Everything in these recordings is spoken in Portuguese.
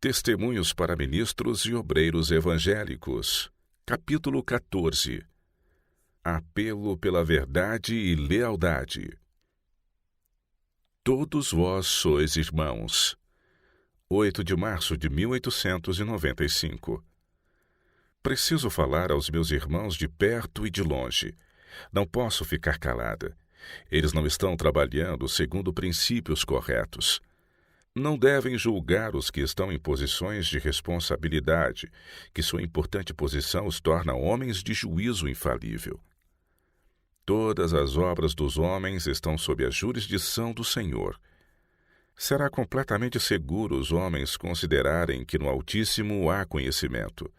Testemunhos para ministros e obreiros evangélicos. Capítulo 14. Apelo pela verdade e lealdade. Todos vós sois irmãos. 8 de março de 1895. Preciso falar aos meus irmãos de perto e de longe. Não posso ficar calada. Eles não estão trabalhando segundo princípios corretos. Não devem julgar os que estão em posições de responsabilidade, que sua importante posição os torna homens de juízo infalível. Todas as obras dos homens estão sob a jurisdição do Senhor. Será completamente seguro os homens considerarem que no Altíssimo há conhecimento.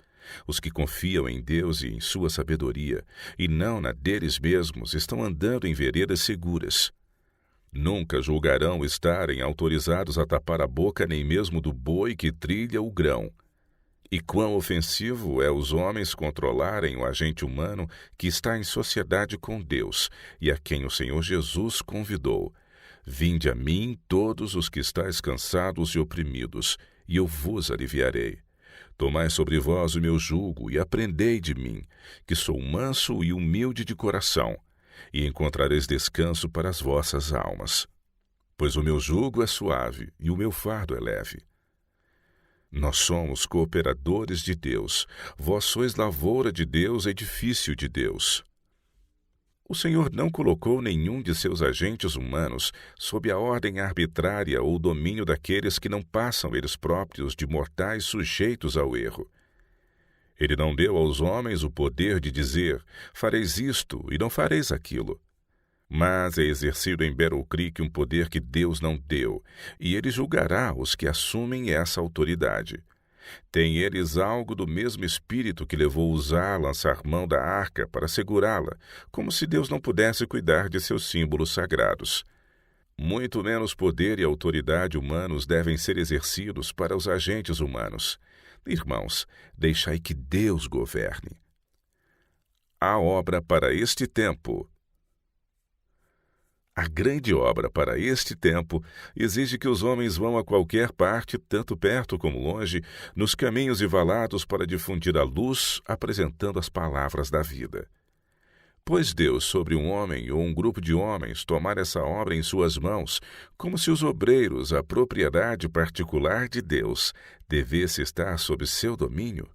Os que confiam em Deus e em sua sabedoria, e não na deles mesmos, estão andando em veredas seguras. Nunca julgarão estarem autorizados a tapar a boca nem mesmo do boi que trilha o grão. E quão ofensivo é os homens controlarem o agente humano que está em sociedade com Deus e a quem o Senhor Jesus convidou. Vinde a mim todos os que estáis cansados e oprimidos, e eu vos aliviarei. Tomai sobre vós o meu jugo e aprendei de mim, que sou manso e humilde de coração, e encontrareis descanso para as vossas almas. Pois o meu jugo é suave e o meu fardo é leve. Nós somos cooperadores de Deus. Vós sois lavoura de Deus, edifício de Deus. O Senhor não colocou nenhum de seus agentes humanos sob a ordem arbitrária ou domínio daqueles que não passam eles próprios de mortais sujeitos ao erro. Ele não deu aos homens o poder de dizer, fareis isto e não fareis aquilo. Mas é exercido em Battle Creek um poder que Deus não deu, e ele julgará os que assumem essa autoridade. Têm eles algo do mesmo espírito que levou Uzá a lançar mão da arca para segurá-la, como se Deus não pudesse cuidar de seus símbolos sagrados. Muito menos poder e autoridade humanos devem ser exercidos para os agentes humanos. Irmãos, deixai que Deus governe. A obra para este tempo. A grande obra para este tempo exige que os homens vão a qualquer parte, tanto perto como longe, nos caminhos e valados para difundir a luz, apresentando as palavras da vida. Pois Deus, sobre um homem ou um grupo de homens, tomar essa obra em suas mãos, como se os obreiros, a propriedade particular de Deus, devesse estar sob seu domínio.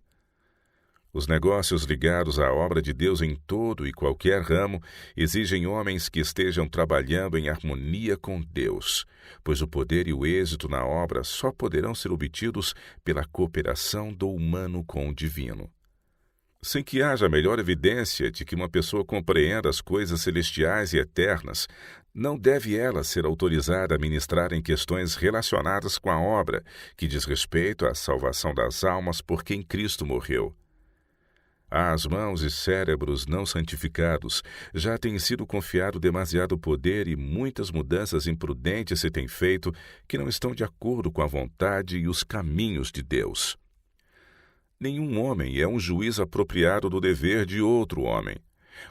Os negócios ligados à obra de Deus em todo e qualquer ramo exigem homens que estejam trabalhando em harmonia com Deus, pois o poder e o êxito na obra só poderão ser obtidos pela cooperação do humano com o divino. Sem que haja a melhor evidência de que uma pessoa compreenda as coisas celestiais e eternas, não deve ela ser autorizada a ministrar em questões relacionadas com a obra, que diz respeito à salvação das almas por quem Cristo morreu. Às mãos e cérebros não santificados já tem sido confiado demasiado poder e muitas mudanças imprudentes se têm feito que não estão de acordo com a vontade e os caminhos de Deus. Nenhum homem é um juiz apropriado do dever de outro homem.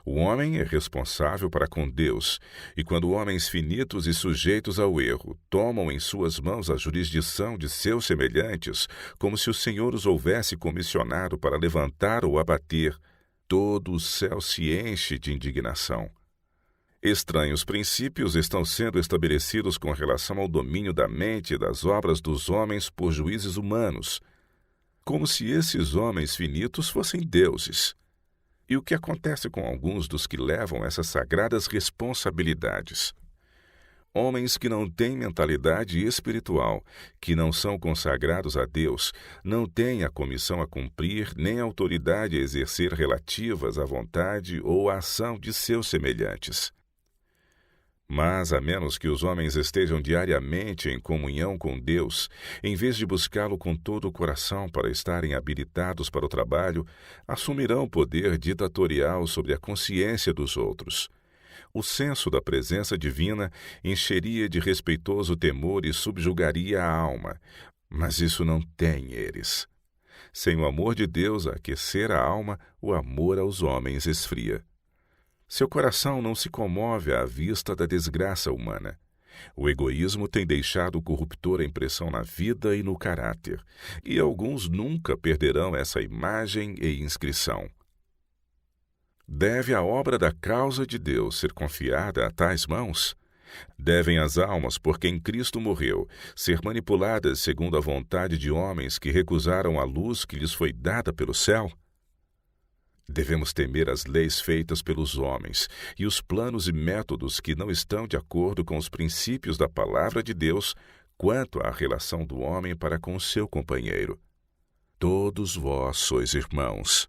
O homem é responsável para com Deus, e quando homens finitos e sujeitos ao erro tomam em suas mãos a jurisdição de seus semelhantes, como se o Senhor os houvesse comissionado para levantar ou abater, todo o céu se enche de indignação. Estranhos princípios estão sendo estabelecidos com relação ao domínio da mente e das obras dos homens por juízes humanos, como se esses homens finitos fossem deuses. E o que acontece com alguns dos que levam essas sagradas responsabilidades? Homens que não têm mentalidade espiritual, que não são consagrados a Deus, não têm a comissão a cumprir nem a autoridade a exercer relativas à vontade ou à ação de seus semelhantes. Mas, a menos que os homens estejam diariamente em comunhão com Deus, em vez de buscá-lo com todo o coração para estarem habilitados para o trabalho, assumirão poder ditatorial sobre a consciência dos outros. O senso da presença divina encheria de respeitoso temor e subjugaria a alma, mas isso não tem eles. Sem o amor de Deus a aquecer a alma, o amor aos homens esfria. Seu coração não se comove à vista da desgraça humana. O egoísmo tem deixado corruptora impressão na vida e no caráter, e alguns nunca perderão essa imagem e inscrição. Deve a obra da causa de Deus ser confiada a tais mãos? Devem as almas por quem Cristo morreu ser manipuladas segundo a vontade de homens que recusaram a luz que lhes foi dada pelo céu? Devemos temer as leis feitas pelos homens e os planos e métodos que não estão de acordo com os princípios da palavra de Deus quanto à relação do homem para com o seu companheiro. Todos vós sois irmãos.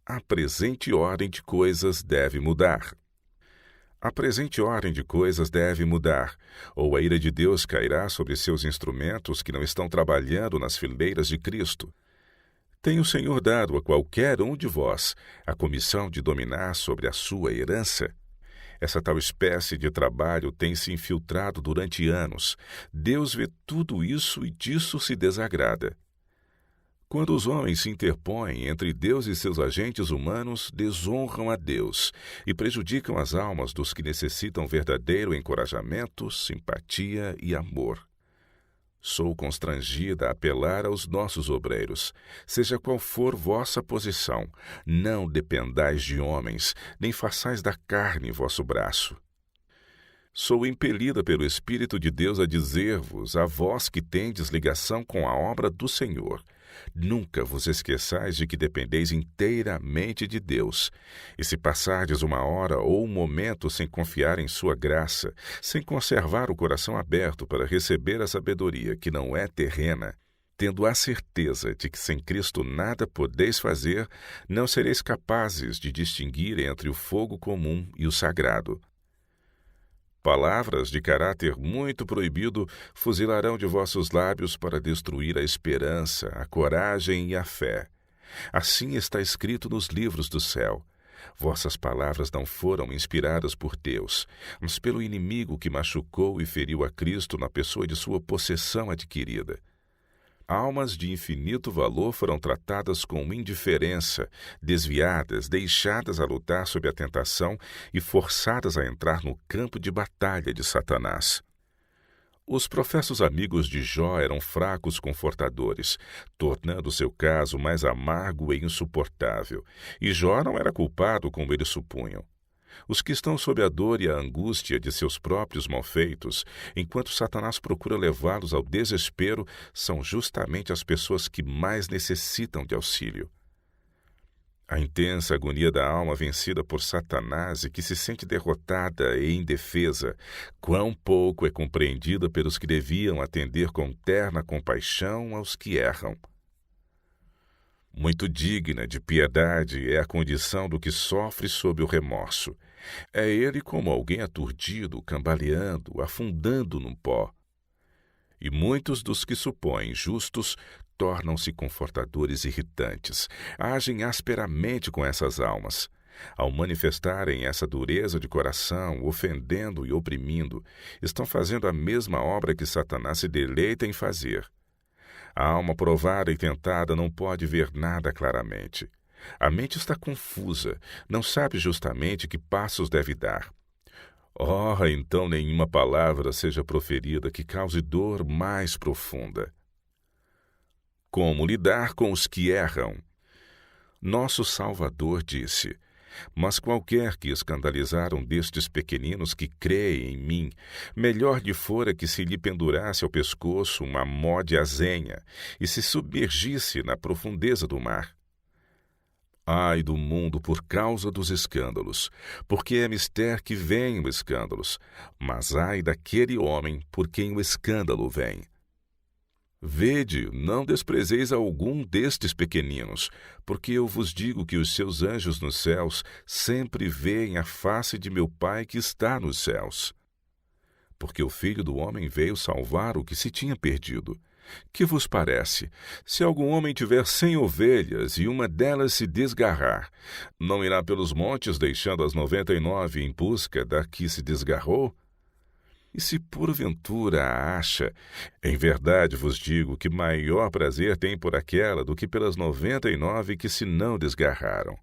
A presente ordem de coisas deve mudar. A presente ordem de coisas deve mudar, ou a ira de Deus cairá sobre seus instrumentos que não estão trabalhando nas fileiras de Cristo. Tem o Senhor dado a qualquer um de vós a comissão de dominar sobre a sua herança? Essa tal espécie de trabalho tem se infiltrado durante anos. Deus vê tudo isso e disso se desagrada. Quando os homens se interpõem entre Deus e seus agentes humanos, desonram a Deus e prejudicam as almas dos que necessitam verdadeiro encorajamento, simpatia e amor. Sou constrangida a apelar aos nossos obreiros. Seja qual for vossa posição, não dependais de homens, nem façais da carne vosso braço. Sou impelida pelo Espírito de Deus a dizer-vos, a vós que tendes ligação com a obra do Senhor, nunca vos esqueçais de que dependeis inteiramente de Deus. E se passardes uma hora ou um momento sem confiar em sua graça, sem conservar o coração aberto para receber a sabedoria que não é terrena, tendo a certeza de que sem Cristo nada podeis fazer, não sereis capazes de distinguir entre o fogo comum e o sagrado. Palavras de caráter muito proibido fuzilarão de vossos lábios para destruir a esperança, a coragem e a fé. Assim está escrito nos livros do céu. Vossas palavras não foram inspiradas por Deus, mas pelo inimigo que machucou e feriu a Cristo na pessoa de sua possessão adquirida. Almas de infinito valor foram tratadas com indiferença, desviadas, deixadas a lutar sob a tentação e forçadas a entrar no campo de batalha de Satanás. Os professos amigos de Jó eram fracos confortadores, tornando seu caso mais amargo e insuportável, e Jó não era culpado como eles supunham. Os que estão sob a dor e a angústia de seus próprios malfeitos, enquanto Satanás procura levá-los ao desespero, são justamente as pessoas que mais necessitam de auxílio. A intensa agonia da alma vencida por Satanás e que se sente derrotada e indefesa, quão pouco é compreendida pelos que deviam atender com terna compaixão aos que erram. Muito digna de piedade é a condição do que sofre sob o remorso. É ele como alguém aturdido, cambaleando, afundando no pó. E muitos dos que supõem justos tornam-se confortadores irritantes, agem asperamente com essas almas. Ao manifestarem essa dureza de coração, ofendendo e oprimindo, estão fazendo a mesma obra que Satanás se deleita em fazer. A alma provada e tentada não pode ver nada claramente. A mente está confusa, não sabe justamente que passos deve dar. Ora, então nenhuma palavra seja proferida que cause dor mais profunda. Como lidar com os que erram? Nosso Salvador disse: mas qualquer que escandalizar um destes pequeninos que creem em mim, melhor lhe fora que se lhe pendurasse ao pescoço uma mó de azenha e se submergisse na profundeza do mar. Ai do mundo por causa dos escândalos, porque é mister que venham escândalos, mas ai daquele homem por quem o escândalo vem. Vede, não desprezeis algum destes pequeninos, porque eu vos digo que os seus anjos nos céus sempre veem a face de meu Pai que está nos céus. Porque o Filho do Homem veio salvar o que se tinha perdido. Que vos parece? Se algum homem tiver 100 ovelhas e uma delas se desgarrar, não irá pelos montes deixando as 99 em busca da que se desgarrou? E se porventura a acha, em verdade vos digo que maior prazer tem por aquela do que pelas 99 que se não desgarraram.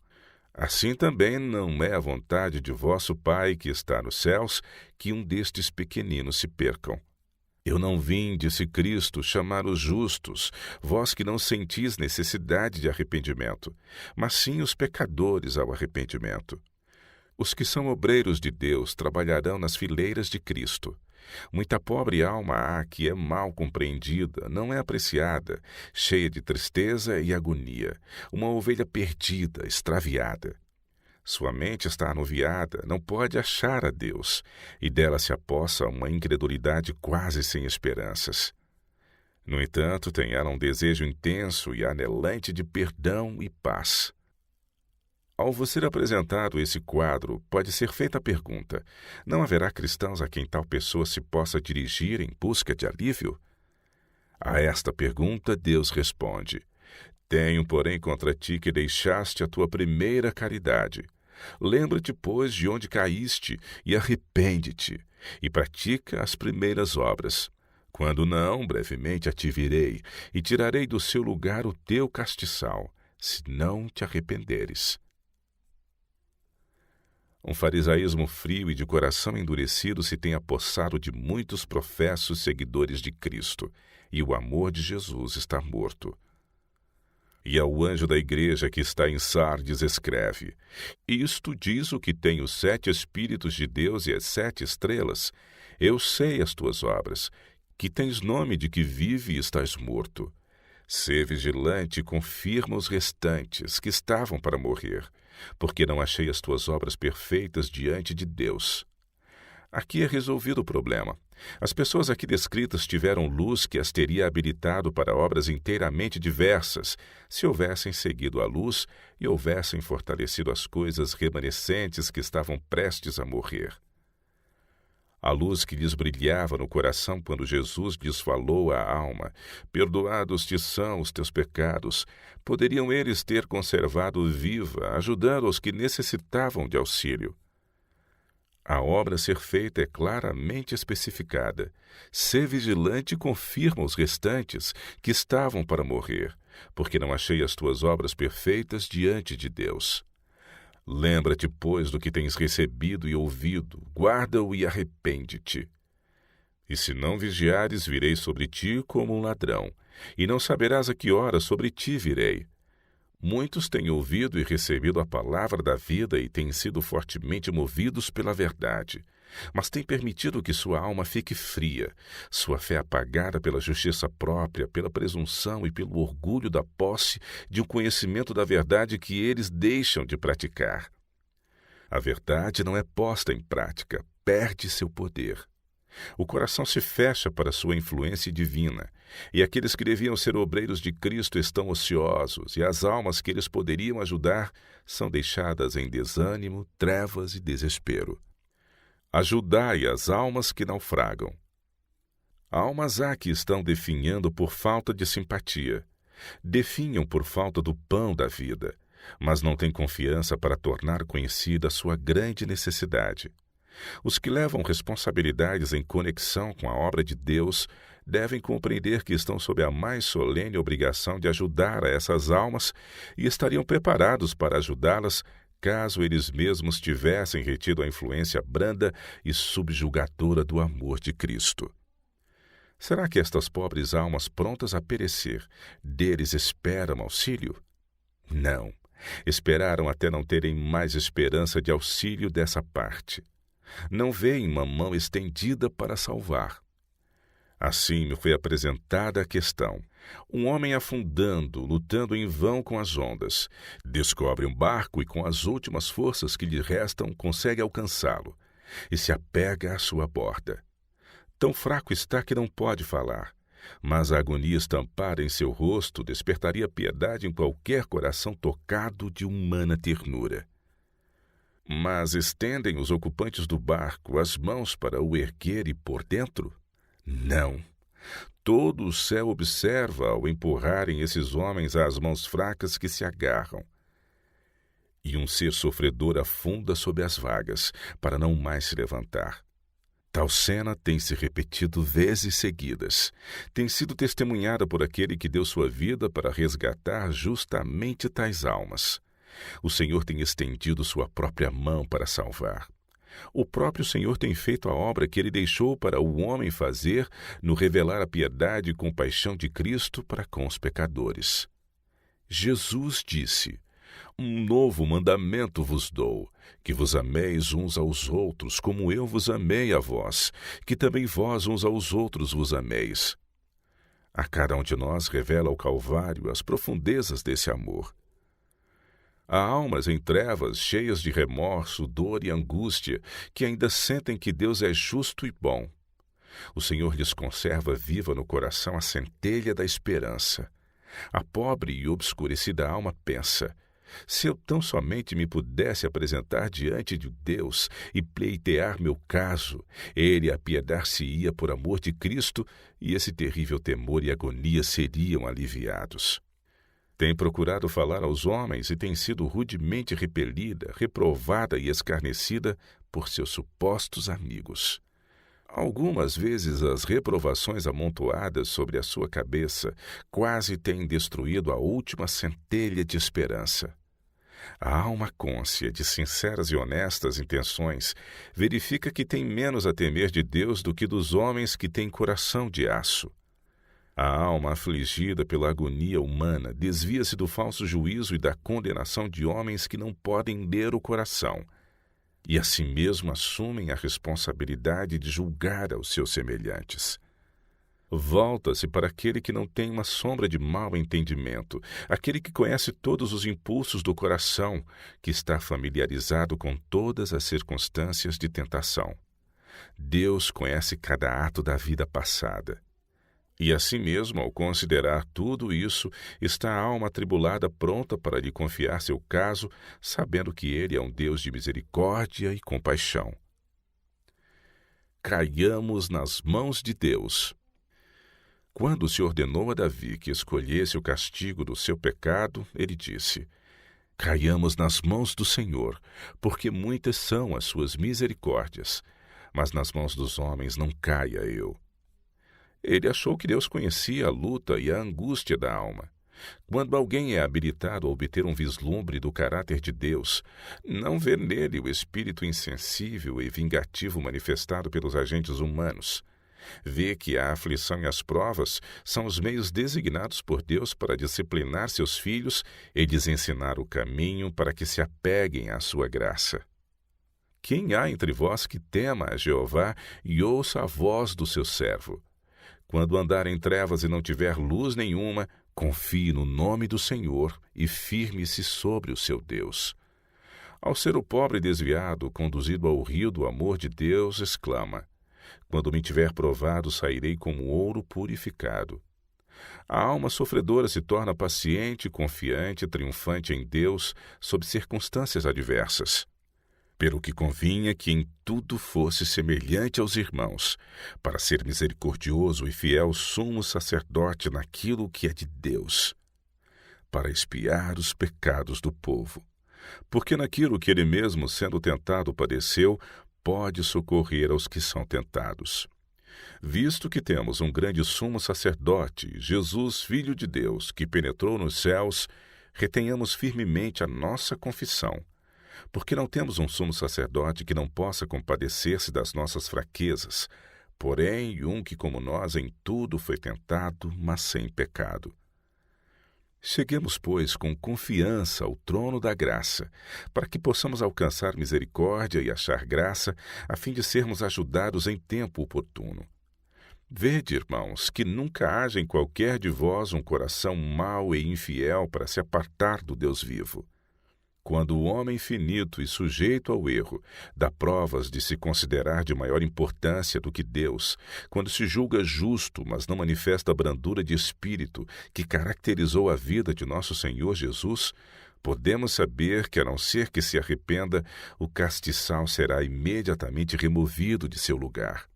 Assim também não é a vontade de vosso Pai que está nos céus que um destes pequeninos se percam. Eu não vim, disse Cristo, chamar os justos, vós que não sentis necessidade de arrependimento, mas sim os pecadores ao arrependimento. Os que são obreiros de Deus trabalharão nas fileiras de Cristo. Muita pobre alma há que é mal compreendida, não é apreciada, cheia de tristeza e agonia, uma ovelha perdida, extraviada. Sua mente está anuviada, não pode achar a Deus, e dela se apossa uma incredulidade quase sem esperanças. No entanto, tem ela um desejo intenso e anelante de perdão e paz. Ao vos ser apresentado esse quadro, pode ser feita a pergunta: não haverá cristãos a quem tal pessoa se possa dirigir em busca de alívio? A esta pergunta, Deus responde: tenho, porém, contra ti que deixaste a tua primeira caridade. Lembra-te, pois, de onde caíste, e arrepende-te, e pratica as primeiras obras. Quando não, brevemente a te virei, e tirarei do seu lugar o teu castiçal, se não te arrependeres. Um farisaísmo frio e de coração endurecido se tem apossado de muitos professos seguidores de Cristo, e o amor de Jesus está morto. E ao anjo da igreja que está em Sardes escreve: isto diz o que tem os 7 Espíritos de Deus e as 7 estrelas. Eu sei as tuas obras, que tens nome de que vive e estás morto. Sê vigilante e confirma os restantes, que estavam para morrer, porque não achei as tuas obras perfeitas diante de Deus. Aqui é resolvido o problema. As pessoas aqui descritas tiveram luz que as teria habilitado para obras inteiramente diversas, se houvessem seguido a luz e houvessem fortalecido as coisas remanescentes que estavam prestes a morrer. A luz que lhes brilhava no coração quando Jesus lhes falou à alma: perdoados te são os teus pecados, poderiam eles ter conservado viva, ajudando os que necessitavam de auxílio. A obra a ser feita é claramente especificada. Sê vigilante e confirma os restantes, que estavam para morrer, porque não achei as tuas obras perfeitas diante de Deus. Lembra-te, pois, do que tens recebido e ouvido, guarda-o e arrepende-te. E se não vigiares, virei sobre ti como um ladrão, e não saberás a que hora sobre ti virei. Muitos têm ouvido e recebido a palavra da vida e têm sido fortemente movidos pela verdade, mas têm permitido que sua alma fique fria, sua fé apagada pela justiça própria, pela presunção e pelo orgulho da posse de um conhecimento da verdade que eles deixam de praticar. A verdade não é posta em prática, perde seu poder. O coração se fecha para sua influência divina, e aqueles que deviam ser obreiros de Cristo estão ociosos, e as almas que eles poderiam ajudar são deixadas em desânimo, trevas e desespero. Ajudai as almas que naufragam. Almas há que estão definhando por falta de simpatia. Definham por falta do pão da vida, mas não têm confiança para tornar conhecida a sua grande necessidade. Os que levam responsabilidades em conexão com a obra de Deus devem compreender que estão sob a mais solene obrigação de ajudar a essas almas e estariam preparados para ajudá-las caso eles mesmos tivessem retido a influência branda e subjugadora do amor de Cristo. Será que estas pobres almas prontas a perecer, deles esperam auxílio? Não. Esperaram até não terem mais esperança de auxílio dessa parte. Não veem uma mão estendida para salvar. Assim me foi apresentada a questão. Um homem afundando, lutando em vão com as ondas, descobre um barco e com as últimas forças que lhe restam consegue alcançá-lo, e se apega à sua borda. Tão fraco está que não pode falar, mas a agonia estampada em seu rosto despertaria piedade em qualquer coração tocado de humana ternura. Mas estendem os ocupantes do barco as mãos para o erguer e por dentro? Não. Todo o céu observa ao empurrarem esses homens às mãos fracas que se agarram. E um ser sofredor afunda sob as vagas, para não mais se levantar. Tal cena tem se repetido vezes seguidas. Tem sido testemunhada por aquele que deu sua vida para resgatar justamente tais almas. O Senhor tem estendido sua própria mão para salvar. O próprio Senhor tem feito a obra que ele deixou para o homem fazer no revelar a piedade e compaixão de Cristo para com os pecadores. Jesus disse: Um novo mandamento vos dou, que vos ameis uns aos outros, como eu vos amei a vós, que também vós uns aos outros vos ameis. A cada um de nós revela ao Calvário as profundezas desse amor. Há almas em trevas, cheias de remorso, dor e angústia, que ainda sentem que Deus é justo e bom. O Senhor lhes conserva viva no coração a centelha da esperança. A pobre e obscurecida alma pensa: se eu tão somente me pudesse apresentar diante de Deus e pleitear meu caso, ele apiedar-se-ia por amor de Cristo e esse terrível temor e agonia seriam aliviados. Tem procurado falar aos homens e tem sido rudemente repelida, reprovada e escarnecida por seus supostos amigos. Algumas vezes as reprovações amontoadas sobre a sua cabeça quase têm destruído a última centelha de esperança. A alma cônscia de sinceras e honestas intenções verifica que tem menos a temer de Deus do que dos homens que têm coração de aço. A alma afligida pela agonia humana desvia-se do falso juízo e da condenação de homens que não podem ler o coração, e assim mesmo assumem a responsabilidade de julgar aos seus semelhantes. Volta-se para aquele que não tem uma sombra de mau entendimento, aquele que conhece todos os impulsos do coração, que está familiarizado com todas as circunstâncias de tentação. Deus conhece cada ato da vida passada. E assim mesmo, ao considerar tudo isso, está a alma atribulada pronta para lhe confiar seu caso, sabendo que ele é um Deus de misericórdia e compaixão. Caiamos nas mãos de Deus. Quando se ordenou a Davi que escolhesse o castigo do seu pecado, ele disse: Caiamos nas mãos do Senhor, porque muitas são as suas misericórdias, mas nas mãos dos homens não caia eu. Ele achou que Deus conhecia a luta e a angústia da alma. Quando alguém é habilitado a obter um vislumbre do caráter de Deus, não vê nele o espírito insensível e vingativo manifestado pelos agentes humanos. Vê que a aflição e as provas são os meios designados por Deus para disciplinar seus filhos e lhes ensinar o caminho para que se apeguem à sua graça. Quem há entre vós que tema a Jeová e ouça a voz do seu servo? Quando andar em trevas e não tiver luz nenhuma, confie no nome do Senhor e firme-se sobre o seu Deus. Ao ser o pobre desviado, conduzido ao rio do amor de Deus, exclama: Quando me tiver provado, sairei como ouro purificado. A alma sofredora se torna paciente, confiante e triunfante em Deus sob circunstâncias adversas. Pelo que convinha que em tudo fosse semelhante aos irmãos, para ser misericordioso e fiel sumo sacerdote naquilo que é de Deus, para expiar os pecados do povo. Porque naquilo que ele mesmo, sendo tentado, padeceu, pode socorrer aos que são tentados. Visto que temos um grande sumo sacerdote, Jesus, Filho de Deus, que penetrou nos céus, retenhamos firmemente a nossa confissão. Porque não temos um sumo sacerdote que não possa compadecer-se das nossas fraquezas, porém um que, como nós, em tudo foi tentado, mas sem pecado. Cheguemos, pois, com confiança ao trono da graça, para que possamos alcançar misericórdia e achar graça, a fim de sermos ajudados em tempo oportuno. Vede, irmãos, que nunca haja em qualquer de vós um coração mau e infiel para se apartar do Deus vivo. Quando o homem finito e sujeito ao erro dá provas de se considerar de maior importância do que Deus, quando se julga justo, mas não manifesta a brandura de espírito que caracterizou a vida de nosso Senhor Jesus, podemos saber que, a não ser que se arrependa, o castiçal será imediatamente removido de seu lugar.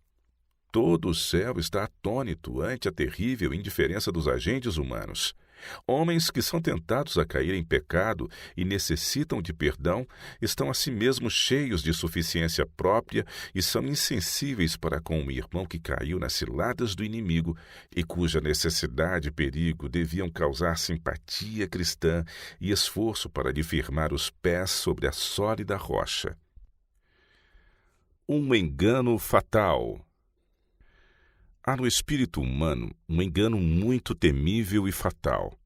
Todo o céu está atônito ante a terrível indiferença dos agentes humanos. Homens que são tentados a cair em pecado e necessitam de perdão estão a si mesmos cheios de suficiência própria e são insensíveis para com um irmão que caiu nas ciladas do inimigo e cuja necessidade e perigo deviam causar simpatia cristã e esforço para lhe firmar os pés sobre a sólida rocha. Um engano fatal. Há no espírito humano um engano muito temível e fatal,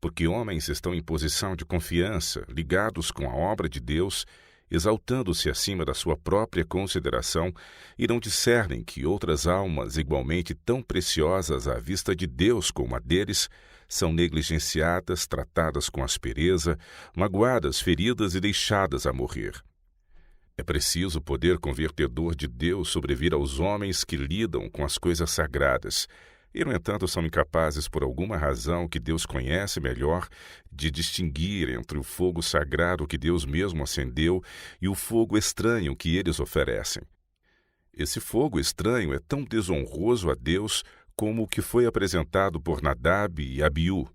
porque homens estão em posição de confiança, ligados com a obra de Deus, exaltando-se acima da sua própria consideração, e não discernem que outras almas igualmente tão preciosas à vista de Deus como a deles são negligenciadas, tratadas com aspereza, magoadas, feridas e deixadas a morrer. É preciso poder convertedor de Deus sobrevir aos homens que lidam com as coisas sagradas, e, no entanto, são incapazes, por alguma razão que Deus conhece melhor, de distinguir entre o fogo sagrado que Deus mesmo acendeu e o fogo estranho que eles oferecem. Esse fogo estranho é tão desonroso a Deus como o que foi apresentado por Nadab e Abiú.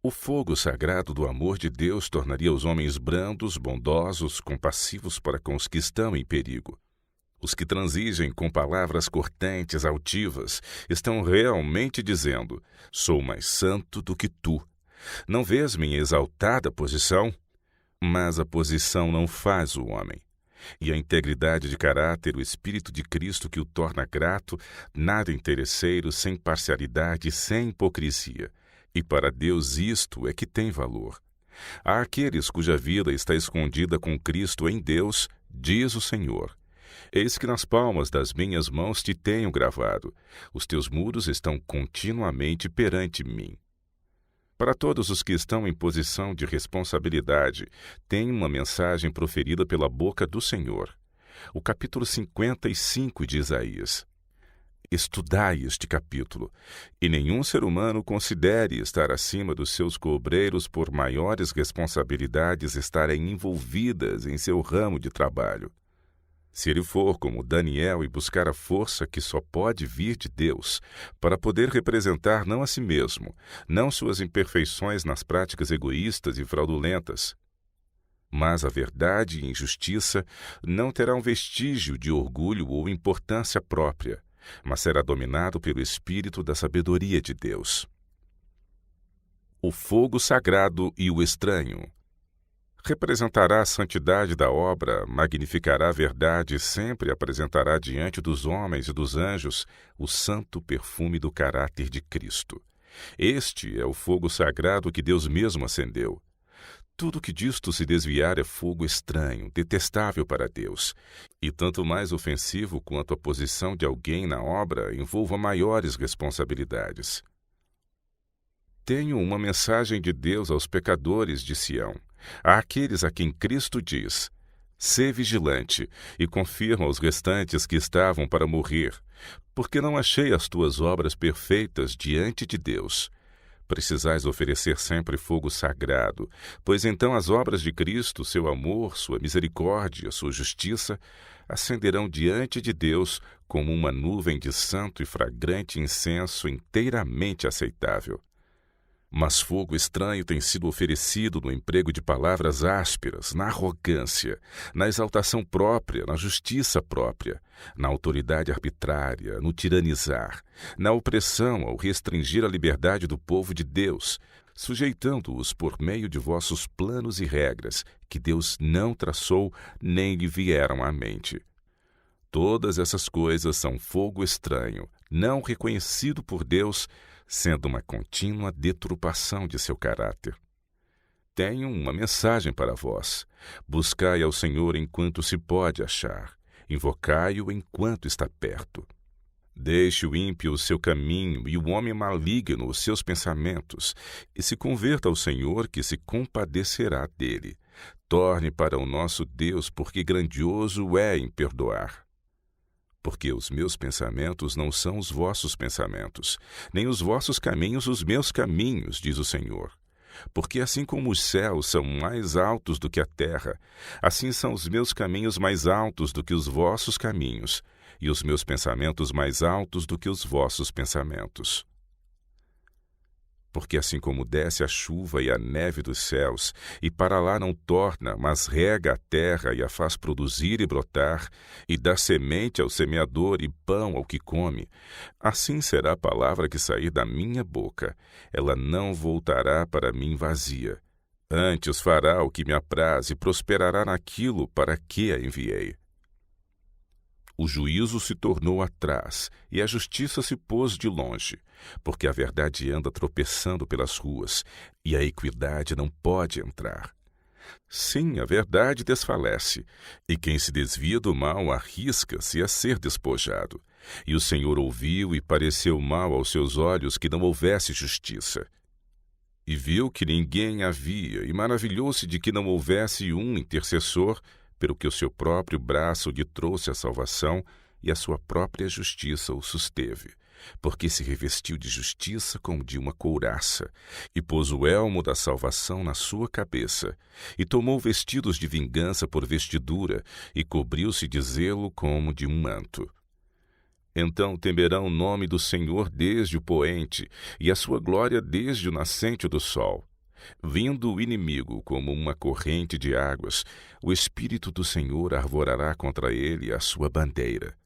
O fogo sagrado do amor de Deus tornaria os homens brandos, bondosos, compassivos para com os que estão em perigo. Os que transigem com palavras cortantes, altivas, estão realmente dizendo: sou mais santo do que tu. Não vês minha exaltada posição? Mas a posição não faz o homem. E a integridade de caráter, o Espírito de Cristo que o torna grato, nada interesseiro, sem parcialidade, sem hipocrisia. E para Deus isto é que tem valor. Há aqueles cuja vida está escondida com Cristo em Deus, diz o Senhor. Eis que nas palmas das minhas mãos te tenho gravado. Os teus muros estão continuamente perante mim. Para todos os que estão em posição de responsabilidade, tem uma mensagem proferida pela boca do Senhor. O capítulo 55 de Isaías. Estudai este capítulo, e nenhum ser humano considere estar acima dos seus cobreiros por maiores responsabilidades estarem envolvidas em seu ramo de trabalho. Se ele for como Daniel e buscar a força que só pode vir de Deus, para poder representar não a si mesmo, não suas imperfeições nas práticas egoístas e fraudulentas, mas a verdade e injustiça, não terá um vestígio de orgulho ou importância própria, mas será dominado pelo Espírito da sabedoria de Deus. O fogo sagrado e o estranho. Representará a santidade da obra, magnificará a verdade e sempre apresentará diante dos homens e dos anjos o santo perfume do caráter de Cristo. Este é o fogo sagrado que Deus mesmo acendeu. Tudo que disto se desviar é fogo estranho, detestável para Deus, e tanto mais ofensivo quanto a posição de alguém na obra envolva maiores responsabilidades. Tenho uma mensagem de Deus aos pecadores de Sião, àqueles a quem Cristo diz: sê vigilante, e confirma aos restantes que estavam para morrer, porque não achei as tuas obras perfeitas diante de Deus. Precisais oferecer sempre fogo sagrado, pois então as obras de Cristo, seu amor, sua misericórdia, sua justiça, acenderão diante de Deus como uma nuvem de santo e fragrante incenso inteiramente aceitável. Mas fogo estranho tem sido oferecido no emprego de palavras ásperas, na arrogância, na exaltação própria, na justiça própria, na autoridade arbitrária, no tiranizar, na opressão ao restringir a liberdade do povo de Deus, sujeitando-os por meio de vossos planos e regras, que Deus não traçou nem lhe vieram à mente. Todas essas coisas são fogo estranho, não reconhecido por Deus, sendo uma contínua deturpação de seu caráter. Tenho uma mensagem para vós. Buscai ao Senhor enquanto se pode achar. Invocai-o enquanto está perto. Deixe o ímpio o seu caminho e o homem maligno os seus pensamentos, e se converta ao Senhor, que se compadecerá dele. Torne para o nosso Deus, porque grandioso é em perdoar. Porque os meus pensamentos não são os vossos pensamentos, nem os vossos caminhos os meus caminhos, diz o Senhor. Porque assim como os céus são mais altos do que a terra, assim são os meus caminhos mais altos do que os vossos caminhos, e os meus pensamentos mais altos do que os vossos pensamentos. Porque assim como desce a chuva e a neve dos céus, e para lá não torna, mas rega a terra e a faz produzir e brotar, e dá semente ao semeador e pão ao que come, assim será a palavra que sair da minha boca. Ela não voltará para mim vazia. Antes fará o que me apraz e prosperará naquilo para que a enviei. O juízo se tornou atrás, e a justiça se pôs de longe, porque a verdade anda tropeçando pelas ruas, e a equidade não pode entrar. Sim, a verdade desfalece, e quem se desvia do mal arrisca-se a ser despojado. E o Senhor ouviu e pareceu mal aos seus olhos que não houvesse justiça. E viu que ninguém havia, e maravilhou-se de que não houvesse um intercessor, pelo que o seu próprio braço lhe trouxe a salvação, e a sua própria justiça o susteve, porque se revestiu de justiça como de uma couraça, e pôs o elmo da salvação na sua cabeça, e tomou vestidos de vingança por vestidura, e cobriu-se de zelo como de um manto. Então temerão o nome do Senhor desde o poente, e a sua glória desde o nascente do sol. Vindo o inimigo como uma corrente de águas, o Espírito do Senhor arvorará contra ele a sua bandeira.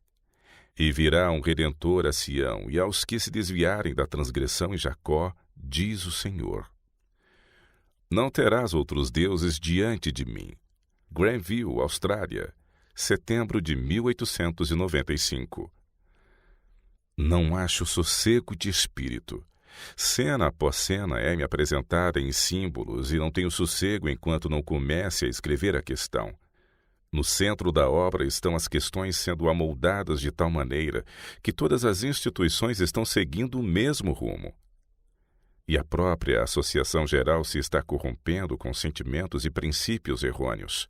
E virá um Redentor a Sião, e aos que se desviarem da transgressão em Jacó, diz o Senhor. Não terás outros deuses diante de mim. Granville, Austrália, setembro de 1895. Não acho sossego de espírito. Cena após cena é-me apresentada em símbolos e não tenho sossego enquanto não comece a escrever a questão. No centro da obra estão as questões sendo amoldadas de tal maneira que todas as instituições estão seguindo o mesmo rumo. E a própria associação geral se está corrompendo com sentimentos e princípios errôneos.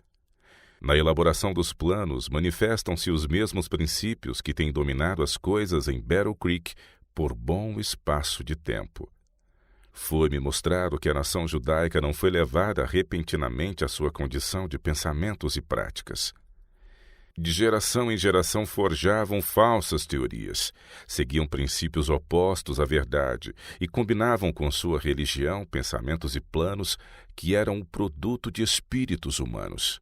Na elaboração dos planos manifestam-se os mesmos princípios que têm dominado as coisas em Battle Creek por bom espaço de tempo. Foi-me mostrado que a nação judaica não foi levada repentinamente à sua condição de pensamentos e práticas. De geração em geração forjavam falsas teorias, seguiam princípios opostos à verdade e combinavam com sua religião pensamentos e planos que eram o produto de espíritos humanos.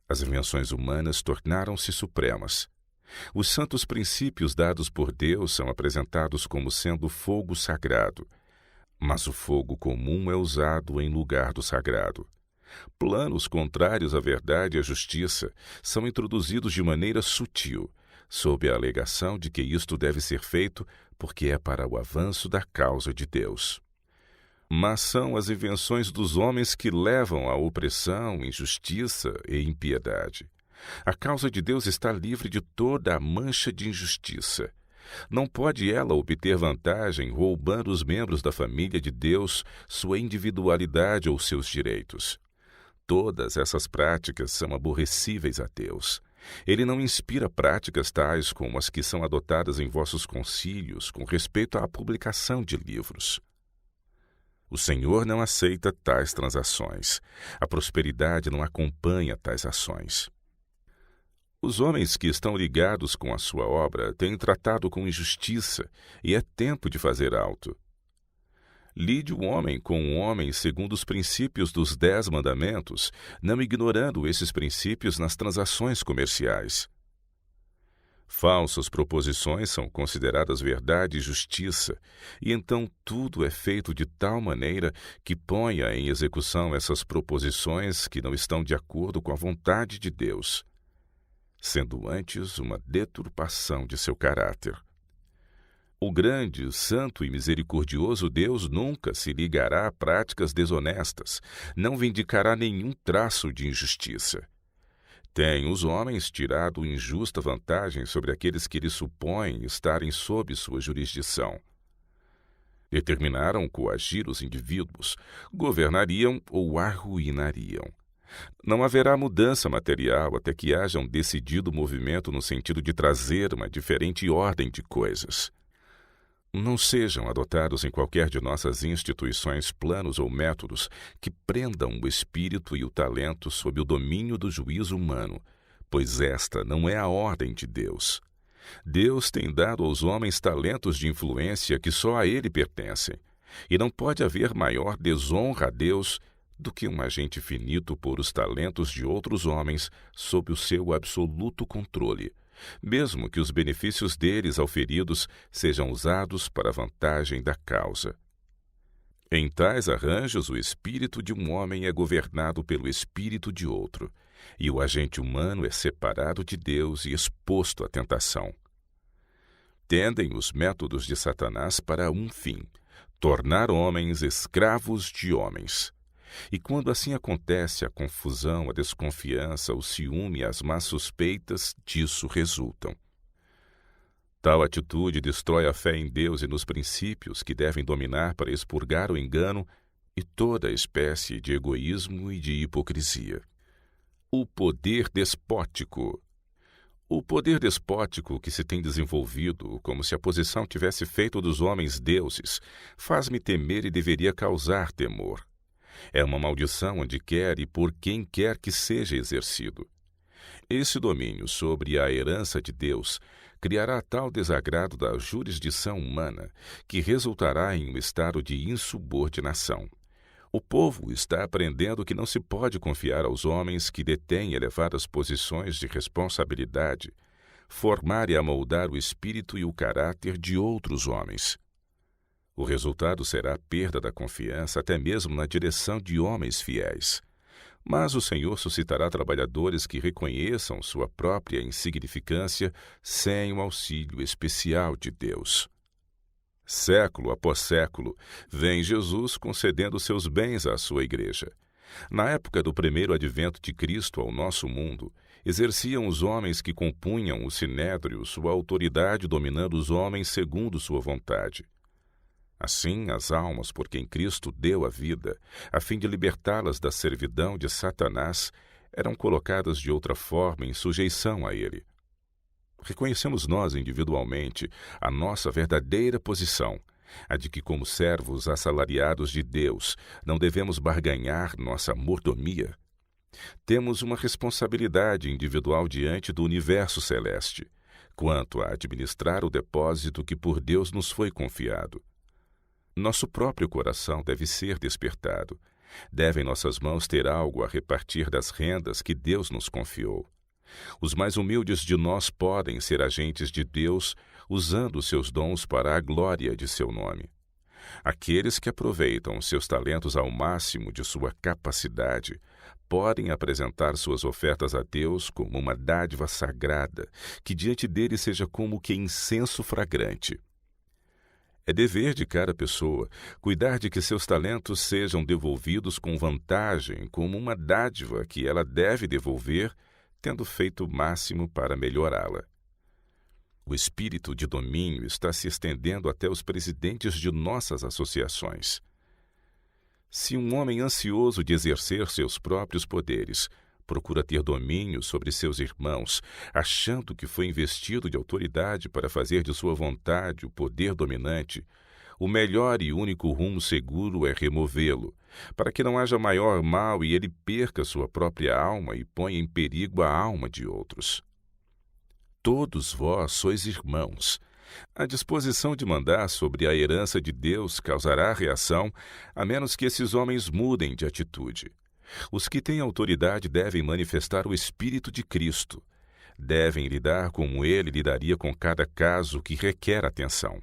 As invenções humanas tornaram-se supremas. Os santos princípios dados por Deus são apresentados como sendo fogo sagrado, mas o fogo comum é usado em lugar do sagrado. Planos contrários à verdade e à justiça são introduzidos de maneira sutil, sob a alegação de que isto deve ser feito porque é para o avanço da causa de Deus. Mas são as invenções dos homens que levam à opressão, injustiça e impiedade. A causa de Deus está livre de toda a mancha de injustiça. Não pode ela obter vantagem roubando os membros da família de Deus sua individualidade ou seus direitos. Todas essas práticas são aborrecíveis a Deus. Ele não inspira práticas tais como as que são adotadas em vossos concílios com respeito à publicação de livros. O Senhor não aceita tais transações. A prosperidade não acompanha tais ações. Os homens que estão ligados com a sua obra têm tratado com injustiça, e é tempo de fazer alto. Lide o homem com o homem segundo os princípios dos 10 mandamentos, não ignorando esses princípios nas transações comerciais. Falsas proposições são consideradas verdade e justiça, e então tudo é feito de tal maneira que ponha em execução essas proposições que não estão de acordo com a vontade de Deus, sendo antes uma deturpação de seu caráter. O grande, santo e misericordioso Deus nunca se ligará a práticas desonestas, não vindicará nenhum traço de injustiça. Têm os homens tirado injusta vantagem sobre aqueles que eles supõem estarem sob sua jurisdição. Determinaram coagir os indivíduos, governariam ou arruinariam. Não haverá mudança material até que haja um decidido movimento no sentido de trazer uma diferente ordem de coisas. Não sejam adotados em qualquer de nossas instituições planos ou métodos que prendam o espírito e o talento sob o domínio do juízo humano, pois esta não é a ordem de Deus. Deus tem dado aos homens talentos de influência que só a Ele pertencem. E não pode haver maior desonra a Deus do que um agente finito pôr os talentos de outros homens sob o seu absoluto controle, mesmo que os benefícios deles auferidos sejam usados para a vantagem da causa. Em tais arranjos, o espírito de um homem é governado pelo espírito de outro, e o agente humano é separado de Deus e exposto à tentação. Tendem os métodos de Satanás para um fim: tornar homens escravos de homens. E quando assim acontece, a confusão, a desconfiança, o ciúme e as más suspeitas disso resultam. Tal atitude destrói a fé em Deus e nos princípios que devem dominar para expurgar o engano e toda espécie de egoísmo e de hipocrisia. O poder despótico. O poder despótico que se tem desenvolvido, como se a posição tivesse feito dos homens deuses, faz-me temer e deveria causar temor. É uma maldição onde quer e por quem quer que seja exercido. Esse domínio sobre a herança de Deus criará tal desagrado da jurisdição humana que resultará em um estado de insubordinação. O povo está aprendendo que não se pode confiar aos homens que detêm elevadas posições de responsabilidade, formar e amoldar o espírito e o caráter de outros homens. O resultado será a perda da confiança até mesmo na direção de homens fiéis. Mas o Senhor suscitará trabalhadores que reconheçam sua própria insignificância sem o auxílio especial de Deus. Século após século, vem Jesus concedendo seus bens à sua igreja. Na época do primeiro advento de Cristo ao nosso mundo, exerciam os homens que compunham o sinédrio sua autoridade dominando os homens segundo sua vontade. Assim, as almas por quem Cristo deu a vida, a fim de libertá-las da servidão de Satanás, eram colocadas de outra forma em sujeição a ele. Reconhecemos nós individualmente a nossa verdadeira posição, a de que, como servos assalariados de Deus, não devemos barganhar nossa mordomia. Temos uma responsabilidade individual diante do universo celeste, quanto a administrar o depósito que por Deus nos foi confiado. Nosso próprio coração deve ser despertado. Devem nossas mãos ter algo a repartir das rendas que Deus nos confiou. Os mais humildes de nós podem ser agentes de Deus, usando seus dons para a glória de seu nome. Aqueles que aproveitam seus talentos ao máximo de sua capacidade podem apresentar suas ofertas a Deus como uma dádiva sagrada, que diante dele seja como que incenso fragrante. É dever de cada pessoa cuidar de que seus talentos sejam devolvidos com vantagem, como uma dádiva que ela deve devolver, tendo feito o máximo para melhorá-la. O espírito de domínio está se estendendo até os presidentes de nossas associações. Se um homem ansioso de exercer seus próprios poderes procura ter domínio sobre seus irmãos, achando que foi investido de autoridade para fazer de sua vontade o poder dominante, o melhor e único rumo seguro é removê-lo, para que não haja maior mal e ele perca sua própria alma e ponha em perigo a alma de outros. Todos vós sois irmãos. A disposição de mandar sobre a herança de Deus causará reação, a menos que esses homens mudem de atitude. Os que têm autoridade devem manifestar o Espírito de Cristo. Devem lidar como ele lidaria com cada caso que requer atenção.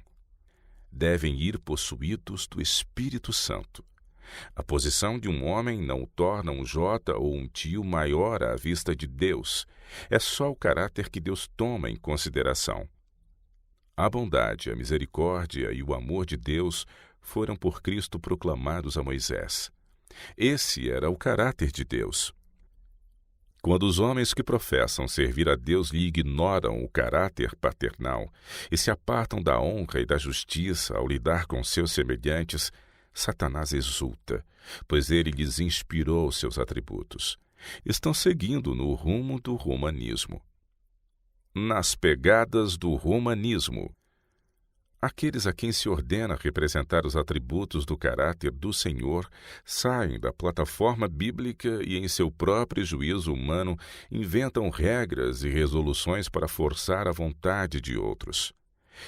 Devem ir possuídos do Espírito Santo. A posição de um homem não o torna um jota ou um tio maior à vista de Deus. É só o caráter que Deus toma em consideração. A bondade, a misericórdia e o amor de Deus foram por Cristo proclamados a Moisés. Esse era o caráter de Deus. Quando os homens que professam servir a Deus lhe ignoram o caráter paternal e se apartam da honra e da justiça ao lidar com seus semelhantes, Satanás exulta, pois ele lhes inspirou seus atributos. Estão seguindo no rumo do romanismo. Nas pegadas do romanismo. Aqueles a quem se ordena representar os atributos do caráter do Senhor saem da plataforma bíblica e, em seu próprio juízo humano, inventam regras e resoluções para forçar a vontade de outros.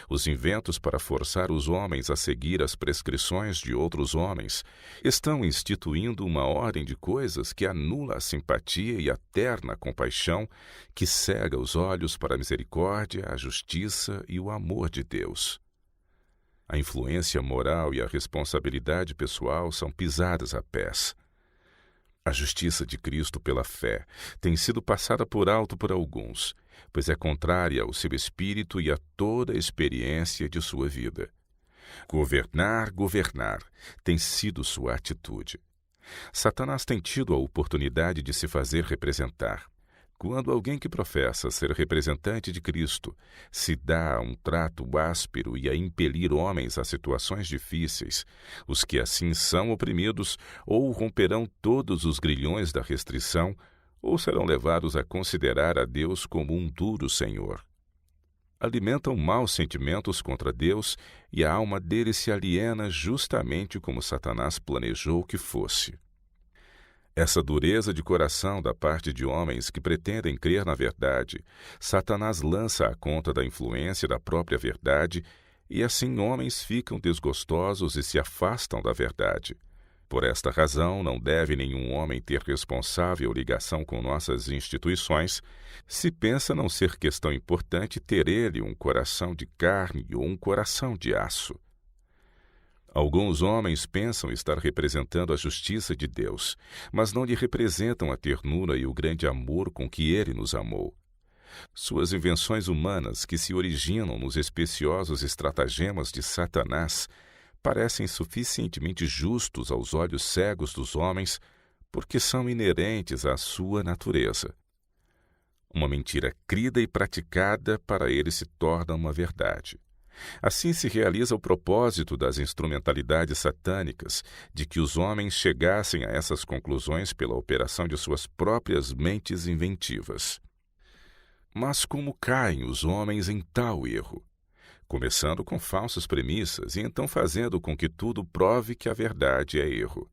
Os inventos para forçar os homens a seguir as prescrições de outros homens estão instituindo uma ordem de coisas que anula a simpatia e a terna compaixão que cega os olhos para a misericórdia, a justiça e o amor de Deus. A influência moral e a responsabilidade pessoal são pisadas a pés. A justiça de Cristo pela fé tem sido passada por alto por alguns, pois é contrária ao seu espírito e a toda a experiência de sua vida. Governar, tem sido sua atitude. Satanás tem tido a oportunidade de se fazer representar. Quando alguém que professa ser representante de Cristo se dá a um trato áspero e a impelir homens a situações difíceis, os que assim são oprimidos ou romperão todos os grilhões da restrição ou serão levados a considerar a Deus como um duro senhor. Alimentam maus sentimentos contra Deus e a alma dele se aliena justamente como Satanás planejou que fosse. Essa dureza de coração da parte de homens que pretendem crer na verdade, Satanás lança à conta da influência da própria verdade, e assim homens ficam desgostosos e se afastam da verdade. Por esta razão, não deve nenhum homem ter responsável ligação com nossas instituições, se pensa não ser questão importante ter ele um coração de carne ou um coração de aço. Alguns homens pensam estar representando a justiça de Deus, mas não lhe representam a ternura e o grande amor com que ele nos amou. Suas invenções humanas, que se originam nos especiosos estratagemas de Satanás, parecem suficientemente justos aos olhos cegos dos homens, porque são inerentes à sua natureza. Uma mentira crida e praticada para ele se torna uma verdade. Assim se realiza o propósito das instrumentalidades satânicas, de que os homens chegassem a essas conclusões pela operação de suas próprias mentes inventivas. Mas como caem os homens em tal erro? Começando com falsas premissas e então fazendo com que tudo prove que a verdade é erro.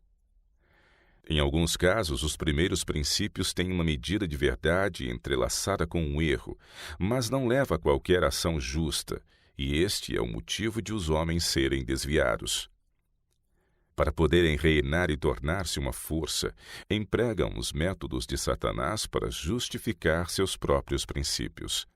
Em alguns casos, os primeiros princípios têm uma medida de verdade entrelaçada com um erro, mas não leva a qualquer ação justa, e este é o motivo de os homens serem desviados. Para poderem reinar e tornar-se uma força, empregam os métodos de Satanás para justificar seus próprios princípios.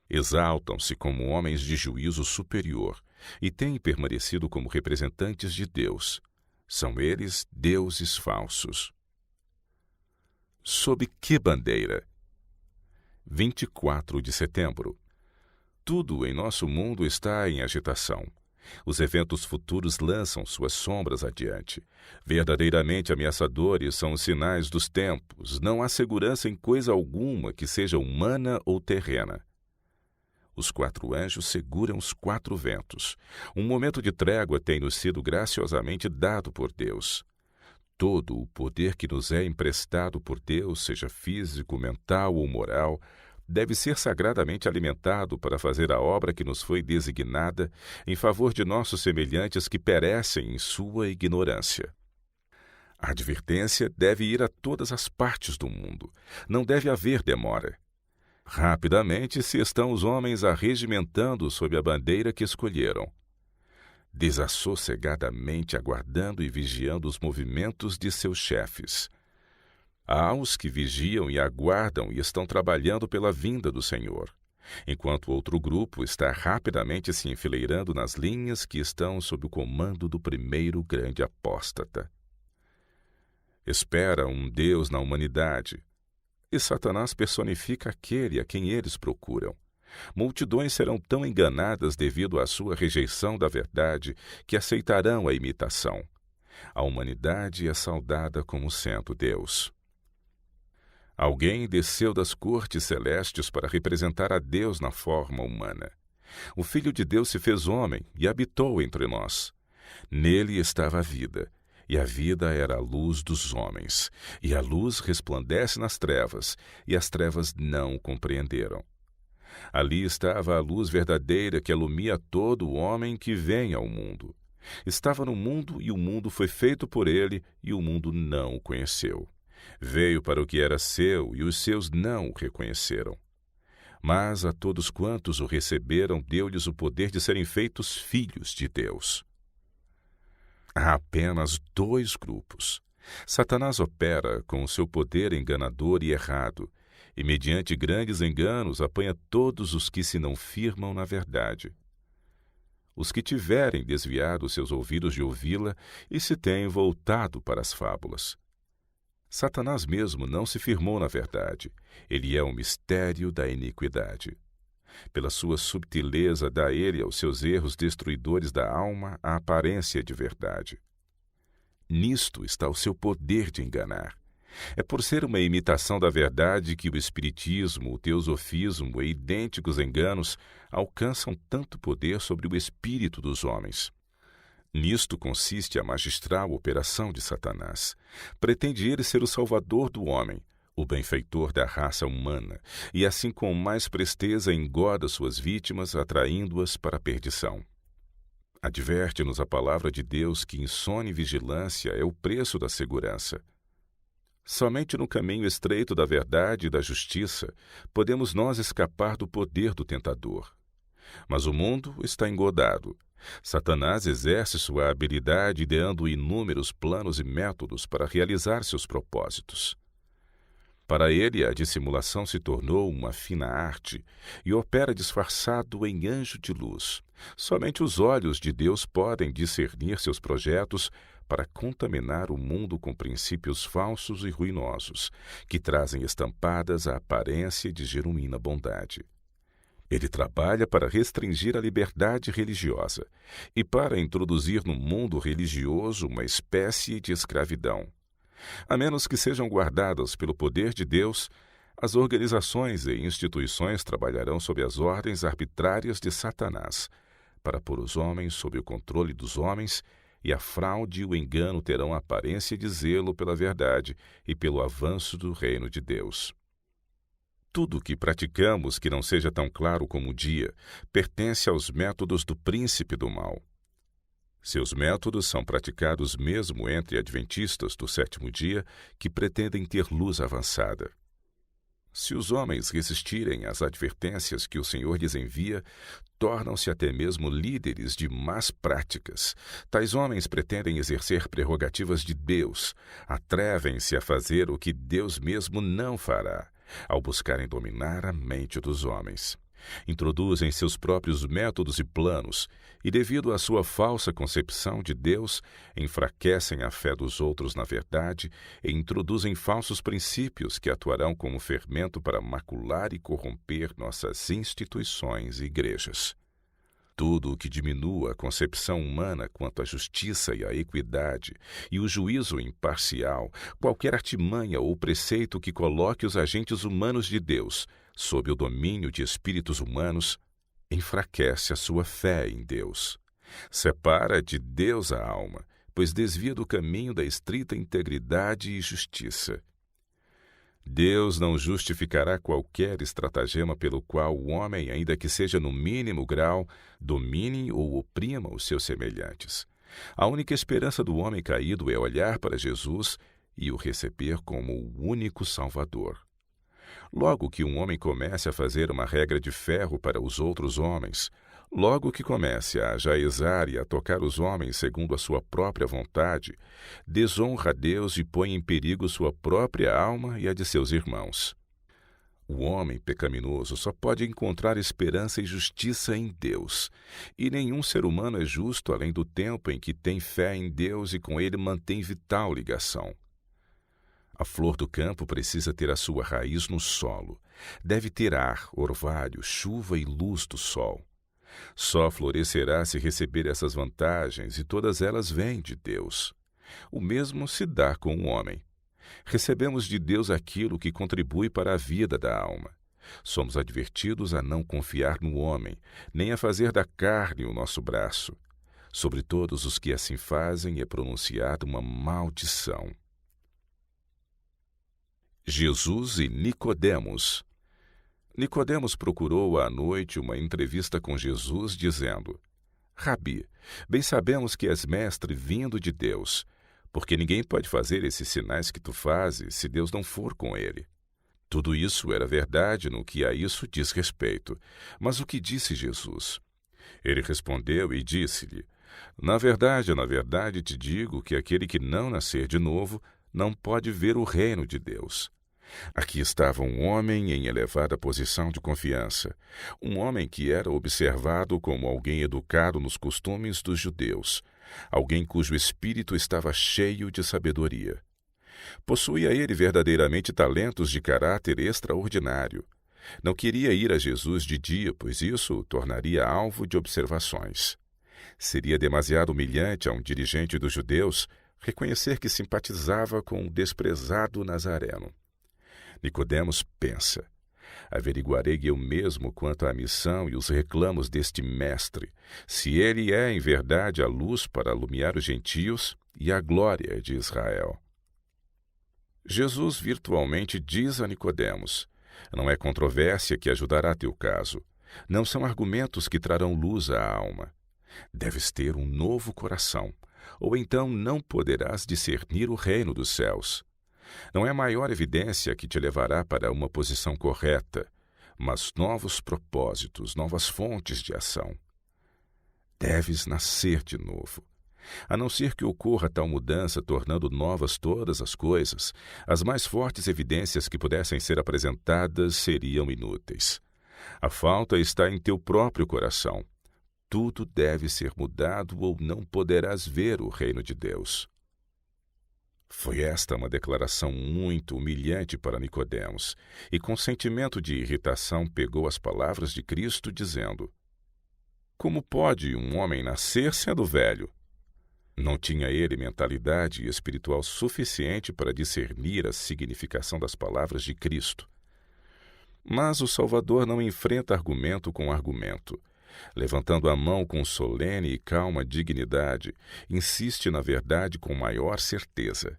Exaltam-se como homens de juízo superior e têm permanecido como representantes de Deus. São eles deuses falsos. Sob que bandeira? 24 de setembro. Tudo em nosso mundo está em agitação. Os eventos futuros lançam suas sombras adiante. Verdadeiramente ameaçadores são os sinais dos tempos. Não há segurança em coisa alguma que seja humana ou terrena. Os 4 anjos seguram os 4 ventos. Um momento de trégua tem-nos sido graciosamente dado por Deus. Todo o poder que nos é emprestado por Deus, seja físico, mental ou moral, deve ser sagradamente alimentado para fazer a obra que nos foi designada em favor de nossos semelhantes que perecem em sua ignorância. A advertência deve ir a todas as partes do mundo. Não deve haver demora. Rapidamente se estão os homens arregimentando sob a bandeira que escolheram, desassossegadamente aguardando e vigiando os movimentos de seus chefes. Há os que vigiam e aguardam e estão trabalhando pela vinda do Senhor, enquanto outro grupo está rapidamente se enfileirando nas linhas que estão sob o comando do primeiro grande apóstata. Espera um Deus na humanidade, e Satanás personifica aquele a quem eles procuram. Multidões serão tão enganadas devido à sua rejeição da verdade que aceitarão a imitação. A humanidade é saudada como sendo Deus. Alguém desceu das cortes celestes para representar a Deus na forma humana. O Filho de Deus se fez homem e habitou entre nós. Nele estava a vida, e a vida era a luz dos homens. E a luz resplandece nas trevas, e as trevas não o compreenderam. Ali estava a luz verdadeira que alumia todo o homem que vem ao mundo. Estava no mundo e o mundo foi feito por ele, e o mundo não o conheceu. Veio para o que era seu, e os seus não o reconheceram. Mas a todos quantos o receberam, deu-lhes o poder de serem feitos filhos de Deus. Há apenas dois grupos. Satanás opera com o seu poder enganador e errado, e mediante grandes enganos apanha todos os que se não firmam na verdade. Os que tiverem desviado seus ouvidos de ouvi-la e se têm voltado para as fábulas. Satanás mesmo não se firmou na verdade. Ele é o mistério da iniquidade. Pela sua subtileza dá ele aos seus erros destruidores da alma a aparência de verdade. Nisto está o seu poder de enganar. É por ser uma imitação da verdade que o espiritismo, o teosofismo e idênticos enganos alcançam tanto poder sobre o espírito dos homens. Nisto consiste a magistral operação de Satanás. Pretende ele ser o salvador do homem, o benfeitor da raça humana, e assim com mais presteza engoda suas vítimas, atraindo-as para a perdição. Adverte-nos a palavra de Deus que insone vigilância é o preço da segurança. Somente no caminho estreito da verdade e da justiça podemos nós escapar do poder do tentador. Mas o mundo está engodado. Satanás exerce sua habilidade ideando inúmeros planos e métodos para realizar seus propósitos. Para ele, a dissimulação se tornou uma fina arte e opera disfarçado em anjo de luz. Somente os olhos de Deus podem discernir seus projetos para contaminar o mundo com princípios falsos e ruinosos, que trazem estampadas a aparência de genuína bondade. Ele trabalha para restringir a liberdade religiosa e para introduzir no mundo religioso uma espécie de escravidão. A menos que sejam guardadas pelo poder de Deus, as organizações e instituições trabalharão sob as ordens arbitrárias de Satanás, para pôr os homens sob o controle dos homens, e a fraude e o engano terão a aparência de zelo pela verdade e pelo avanço do reino de Deus. Tudo o que praticamos que não seja tão claro como o dia pertence aos métodos do príncipe do mal. Seus métodos são praticados mesmo entre adventistas do sétimo dia que pretendem ter luz avançada. Se os homens resistirem às advertências que o Senhor lhes envia, tornam-se até mesmo líderes de más práticas. Tais homens pretendem exercer prerrogativas de Deus, atrevem-se a fazer o que Deus mesmo não fará, ao buscarem dominar a mente dos homens. Introduzem seus próprios métodos e planos, e devido à sua falsa concepção de Deus, enfraquecem a fé dos outros na verdade e introduzem falsos princípios que atuarão como fermento para macular e corromper nossas instituições e igrejas. Tudo o que diminua a concepção humana quanto à justiça e à equidade e o juízo imparcial, qualquer artimanha ou preceito que coloque os agentes humanos de Deus sob o domínio de espíritos humanos, enfraquece a sua fé em Deus. Separa de Deus a alma, pois desvia do caminho da estrita integridade e justiça. Deus não justificará qualquer estratagema pelo qual o homem, ainda que seja no mínimo grau, domine ou oprima os seus semelhantes. A única esperança do homem caído é olhar para Jesus e o receber como o único Salvador. Logo que um homem comece a fazer uma regra de ferro para os outros homens, logo que comece a jaezar e a tocar os homens segundo a sua própria vontade, desonra a Deus e põe em perigo sua própria alma e a de seus irmãos. O homem pecaminoso só pode encontrar esperança e justiça em Deus, e nenhum ser humano é justo além do tempo em que tem fé em Deus e com ele mantém vital ligação. A flor do campo precisa ter a sua raiz no solo. Deve ter ar, orvalho, chuva e luz do sol. Só florescerá se receber essas vantagens, e todas elas vêm de Deus. O mesmo se dá com o homem. Recebemos de Deus aquilo que contribui para a vida da alma. Somos advertidos a não confiar no homem, nem a fazer da carne o nosso braço. Sobre todos os que assim fazem é pronunciada uma maldição. Jesus e Nicodemos. Nicodemos procurou à noite uma entrevista com Jesus, dizendo: Rabi, bem sabemos que és mestre vindo de Deus, porque ninguém pode fazer esses sinais que tu fazes se Deus não for com ele. Tudo isso era verdade no que a isso diz respeito. Mas o que disse Jesus? Ele respondeu e disse-lhe: na verdade te digo que aquele que não nascer de novo não pode ver o reino de Deus. Aqui estava um homem em elevada posição de confiança, um homem que era observado como alguém educado nos costumes dos judeus, alguém cujo espírito estava cheio de sabedoria. Possuía ele verdadeiramente talentos de caráter extraordinário. Não queria ir a Jesus de dia, pois isso o tornaria alvo de observações. Seria demasiado humilhante a um dirigente dos judeus reconhecer que simpatizava com o desprezado Nazareno. Nicodemos pensa: averiguarei eu mesmo quanto à missão e os reclamos deste mestre, se ele é em verdade a luz para alumiar os gentios e a glória de Israel. Jesus virtualmente diz a Nicodemos: não é controvérsia que ajudará teu caso. Não são argumentos que trarão luz à alma. Deves ter um novo coração, ou então não poderás discernir o reino dos céus. Não é maior evidência que te levará para uma posição correta, mas novos propósitos, novas fontes de ação. Deves nascer de novo. A não ser que ocorra tal mudança tornando novas todas as coisas, as mais fortes evidências que pudessem ser apresentadas seriam inúteis. A falta está em teu próprio coração. Tudo deve ser mudado ou não poderás ver o reino de Deus. Foi esta uma declaração muito humilhante para Nicodemos, e com sentimento de irritação pegou as palavras de Cristo, dizendo: como pode um homem nascer sendo velho? Não tinha ele mentalidade espiritual suficiente para discernir a significação das palavras de Cristo. Mas o Salvador não enfrenta argumento com argumento. Levantando a mão com solene e calma dignidade, insiste na verdade com maior certeza.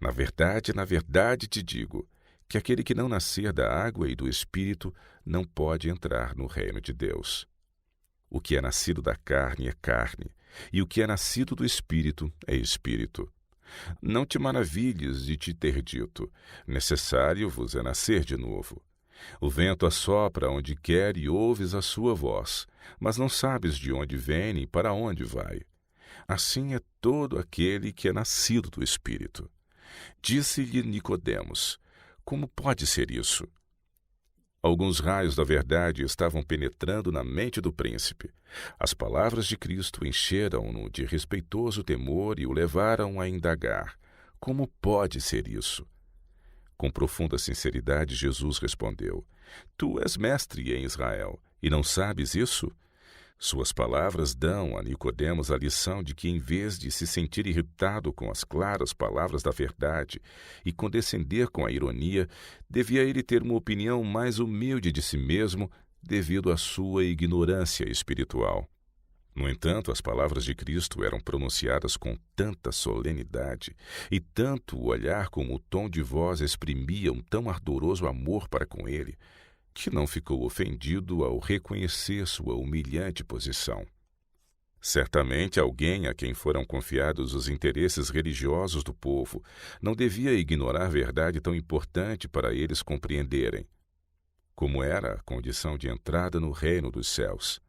Na verdade te digo, que aquele que não nascer da água e do Espírito não pode entrar no reino de Deus. O que é nascido da carne é carne, e o que é nascido do Espírito é Espírito. Não te maravilhes de te ter dito: necessário vos é nascer de novo. O vento assopra onde quer e ouves a sua voz, mas não sabes de onde vem nem para onde vai. Assim é todo aquele que é nascido do Espírito. Disse-lhe Nicodemos: como pode ser isso? Alguns raios da verdade estavam penetrando na mente do príncipe. As palavras de Cristo encheram-no de respeitoso temor e o levaram a indagar: como pode ser isso? Com profunda sinceridade, Jesus respondeu: tu és mestre em Israel, e não sabes isso? Suas palavras dão a Nicodemos a lição de que, em vez de se sentir irritado com as claras palavras da verdade e condescender com a ironia, devia ele ter uma opinião mais humilde de si mesmo devido à sua ignorância espiritual. No entanto, as palavras de Cristo eram pronunciadas com tanta solenidade, e tanto o olhar como o tom de voz exprimiam tão ardoroso amor para com ele, que não ficou ofendido ao reconhecer sua humilhante posição. Certamente alguém a quem foram confiados os interesses religiosos do povo não devia ignorar verdade tão importante para eles compreenderem, como era a condição de entrada no reino dos céus.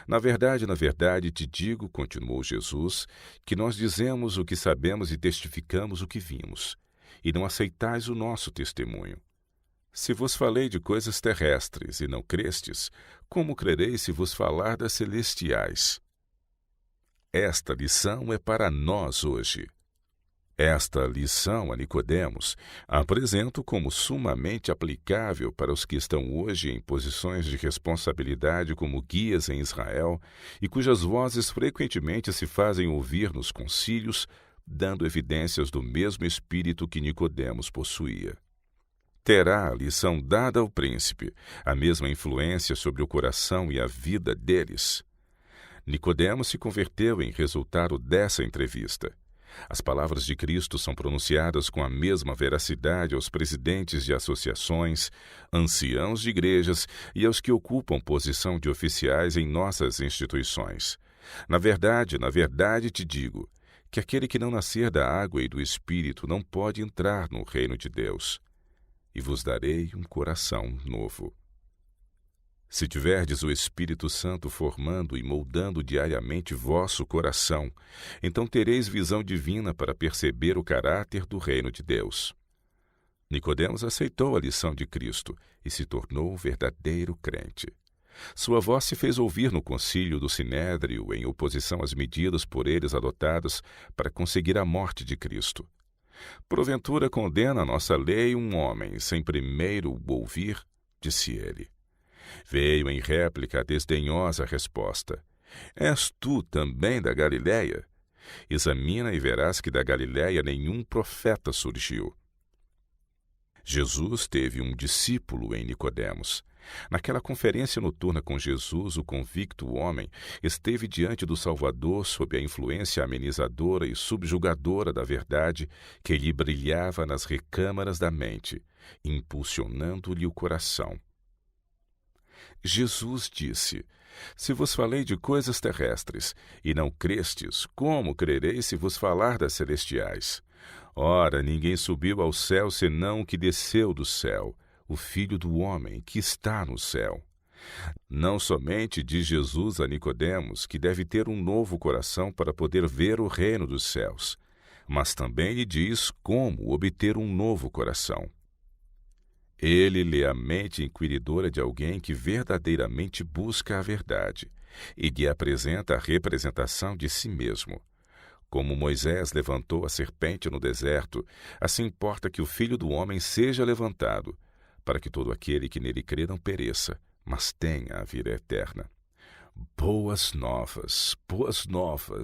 Na verdade te digo, continuou Jesus, que nós dizemos o que sabemos e testificamos o que vimos, e não aceitais o nosso testemunho. Se vos falei de coisas terrestres e não crestes, como crereis se vos falar das celestiais? Esta lição é para nós hoje. Esta lição a Nicodemos apresento como sumamente aplicável para os que estão hoje em posições de responsabilidade como guias em Israel e cujas vozes frequentemente se fazem ouvir nos concílios, dando evidências do mesmo espírito que Nicodemos possuía. Terá a lição dada ao príncipe a mesma influência sobre o coração e a vida deles? Nicodemos se converteu em resultado dessa entrevista. As palavras de Cristo são pronunciadas com a mesma veracidade aos presidentes de associações, anciãos de igrejas e aos que ocupam posição de oficiais em nossas instituições. Na verdade te digo, que aquele que não nascer da água e do Espírito não pode entrar no reino de Deus. e vos darei um coração novo. Se tiverdes o Espírito Santo formando e moldando diariamente vosso coração, então tereis visão divina para perceber o caráter do reino de Deus. Nicodemos aceitou a lição de Cristo e se tornou verdadeiro crente. Sua voz se fez ouvir no concílio do Sinédrio em oposição às medidas por eles adotadas para conseguir a morte de Cristo. Porventura condena a nossa lei um homem sem primeiro o ouvir, disse ele. Veio em réplica a desdenhosa resposta: És tu também da Galiléia? Examina e verás que da Galiléia nenhum profeta surgiu. Jesus teve um discípulo em Nicodemos. Naquela conferência noturna com Jesus, o convicto homem esteve diante do Salvador sob a influência amenizadora e subjugadora da verdade que lhe brilhava nas recâmaras da mente, impulsionando-lhe o coração. Jesus disse: Se vos falei de coisas terrestres e não crestes, como crereis se vos falar das celestiais? Ora, ninguém subiu ao céu senão o que desceu do céu, o Filho do homem que está no céu. Não somente diz Jesus a Nicodemos que deve ter um novo coração para poder ver o reino dos céus, mas também lhe diz como obter um novo coração. Ele lê a mente inquiridora de alguém que verdadeiramente busca a verdade e lhe apresenta a representação de si mesmo. Como Moisés levantou a serpente no deserto, assim importa que o Filho do homem seja levantado, para que todo aquele que nele crê não pereça, mas tenha a vida eterna. Boas novas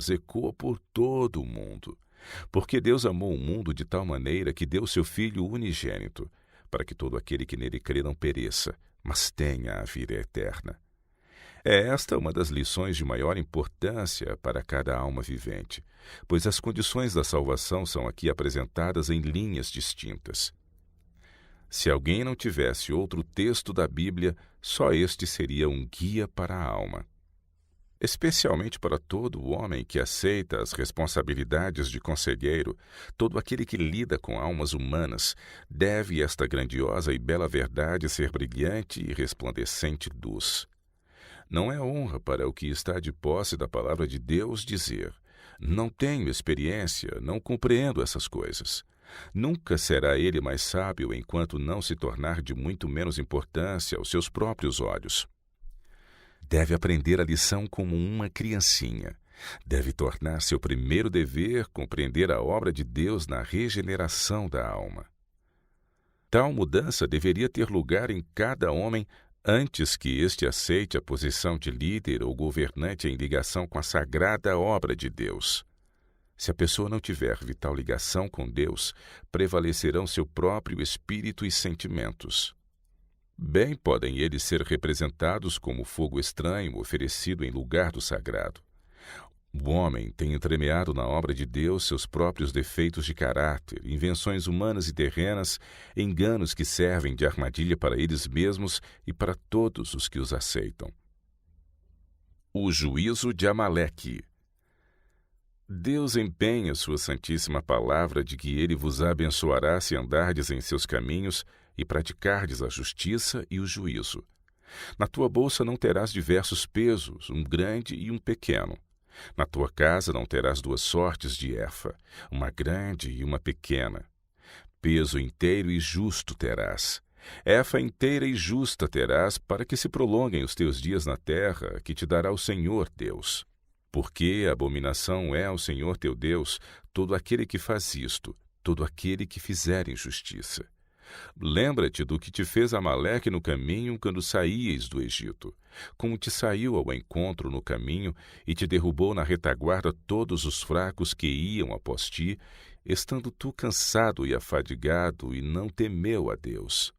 ecoam por todo o mundo, porque Deus amou o mundo de tal maneira que deu seu Filho unigênito, para que todo aquele que nele crê não pereça, mas tenha a vida eterna. É esta uma das lições de maior importância para cada alma vivente, pois as condições da salvação são aqui apresentadas em linhas distintas. Se alguém não tivesse outro texto da Bíblia, só este seria um guia para a alma. Especialmente para todo o homem que aceita as responsabilidades de conselheiro, todo aquele que lida com almas humanas, deve esta grandiosa e bela verdade ser brilhante e resplandecente luz. Não é honra para o que está de posse da palavra de Deus dizer: não tenho experiência, não compreendo essas coisas. Nunca será ele mais sábio enquanto não se tornar de muito menos importância aos seus próprios olhos. Deve aprender a lição como uma criancinha. Deve tornar seu primeiro dever compreender a obra de Deus na regeneração da alma. Tal mudança deveria ter lugar em cada homem antes que este aceite a posição de líder ou governante em ligação com a sagrada obra de Deus. Se a pessoa não tiver vital ligação com Deus, prevalecerão seu próprio espírito e sentimentos. Bem podem eles ser representados como fogo estranho oferecido em lugar do sagrado. O homem tem entremeado na obra de Deus seus próprios defeitos de caráter, invenções humanas e terrenas, enganos que servem de armadilha para eles mesmos e para todos os que os aceitam. O juízo de Amaleque. Deus empenha sua santíssima palavra de que ele vos abençoará se andardes em seus caminhos e praticardes a justiça e o juízo. Na tua bolsa não terás diversos pesos, um grande e um pequeno. Na tua casa não terás duas sortes de efa, uma grande e uma pequena. Peso inteiro e justo terás. Efa inteira e justa terás, para que se prolonguem os teus dias na terra, que te dará o Senhor Deus. Porque abominação é ao Senhor teu Deus todo aquele que faz isto, todo aquele que fizer injustiça. Lembra-te do que te fez Amaleque no caminho quando saíeis do Egito, como te saiu ao encontro no caminho e te derrubou na retaguarda todos os fracos que iam após ti, estando tu cansado e afadigado, e não temeu a Deus.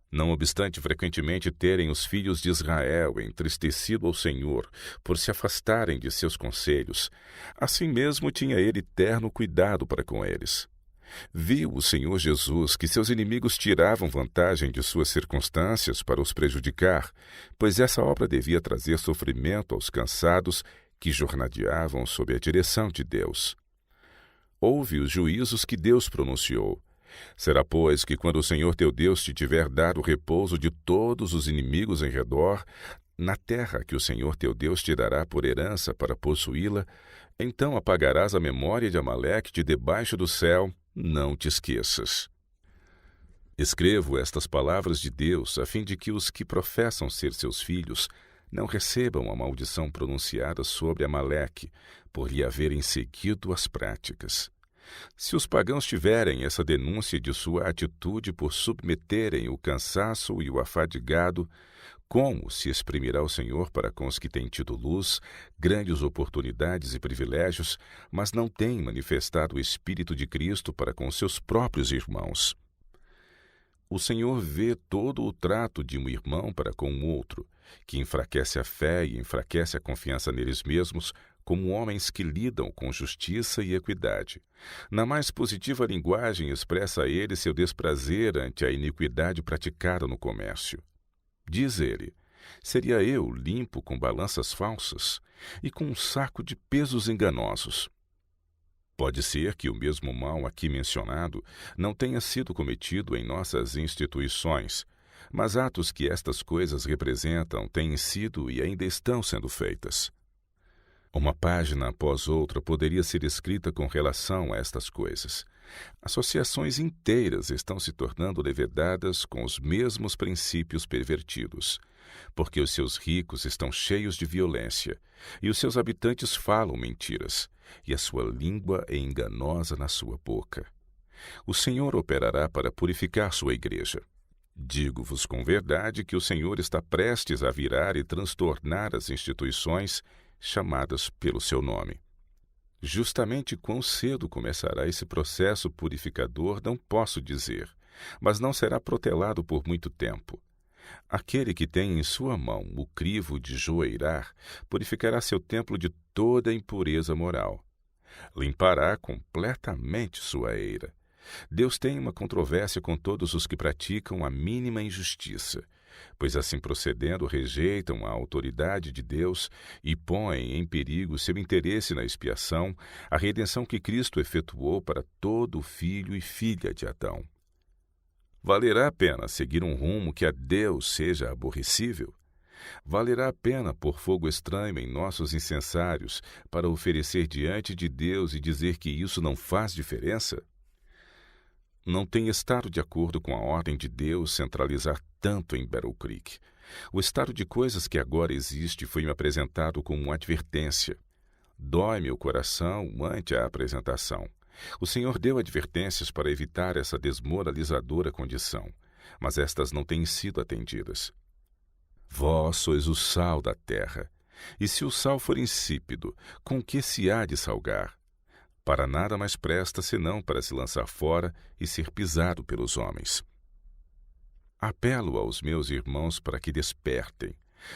Não obstante frequentemente terem os filhos de Israel entristecido ao Senhor por se afastarem de seus conselhos, assim mesmo tinha ele terno cuidado para com eles. Viu o Senhor Jesus que seus inimigos tiravam vantagem de suas circunstâncias para os prejudicar, pois essa obra devia trazer sofrimento aos cansados que jornadeavam sob a direção de Deus. Houve os juízos que Deus pronunciou. Será, pois, que quando o Senhor teu Deus te tiver dado o repouso de todos os inimigos em redor, na terra que o Senhor teu Deus te dará por herança para possuí-la, então apagarás a memória de Amaleque de debaixo do céu, não te esqueças. Escrevo estas palavras de Deus, a fim de que os que professam ser seus filhos não recebam a maldição pronunciada sobre Amaleque, por lhe haverem seguido as práticas. Se os pagãos tiverem essa denúncia de sua atitude por submeterem o cansaço e o afadigado, como se exprimirá o Senhor para com os que têm tido luz, grandes oportunidades e privilégios, mas não têm manifestado o Espírito de Cristo para com seus próprios irmãos? O Senhor vê todo o trato de um irmão para com o outro, que enfraquece a fé e enfraquece a confiança neles mesmos, como homens que lidam com justiça e equidade. Na mais positiva linguagem, expressa a ele seu desprazer ante a iniquidade praticada no comércio. Diz ele: seria eu limpo com balanças falsas e com um saco de pesos enganosos. Pode ser que o mesmo mal aqui mencionado não tenha sido cometido em nossas instituições, mas atos que estas coisas representam têm sido e ainda estão sendo feitas. Uma página após outra poderia ser escrita com relação a estas coisas. Associações inteiras estão se tornando levedadas com os mesmos princípios pervertidos, porque os seus ricos estão cheios de violência, e os seus habitantes falam mentiras, e a sua língua é enganosa na sua boca. O Senhor operará para purificar sua igreja. Digo-vos com verdade que o Senhor está prestes a virar e transtornar as instituições chamadas pelo seu nome. Justamente quão cedo começará esse processo purificador não posso dizer, mas não será protelado por muito tempo. Aquele que tem em sua mão o crivo de joeirar purificará seu templo de toda impureza moral. Limpará completamente sua eira. Deus tem uma controvérsia com todos os que praticam a mínima injustiça, pois assim procedendo rejeitam a autoridade de Deus e põem em perigo seu interesse na expiação, a redenção que Cristo efetuou para todo filho e filha de Adão. Valerá a pena seguir um rumo que a Deus seja aborrecível? Valerá a pena pôr fogo estranho em nossos incensários para oferecer diante de Deus e dizer que isso não faz diferença? Não tem estado de acordo com a ordem de Deus centralizar tanto em Battle Creek. O estado de coisas que agora existe foi-me apresentado como uma advertência. Dói-me o coração ante a apresentação. O Senhor deu advertências para evitar essa desmoralizadora condição, mas estas não têm sido atendidas. Vós sois o sal da terra, e se o sal for insípido, com que se há de salgar? Para nada mais presta senão para se lançar fora e ser pisado pelos homens. Apelo aos meus irmãos para que despertem.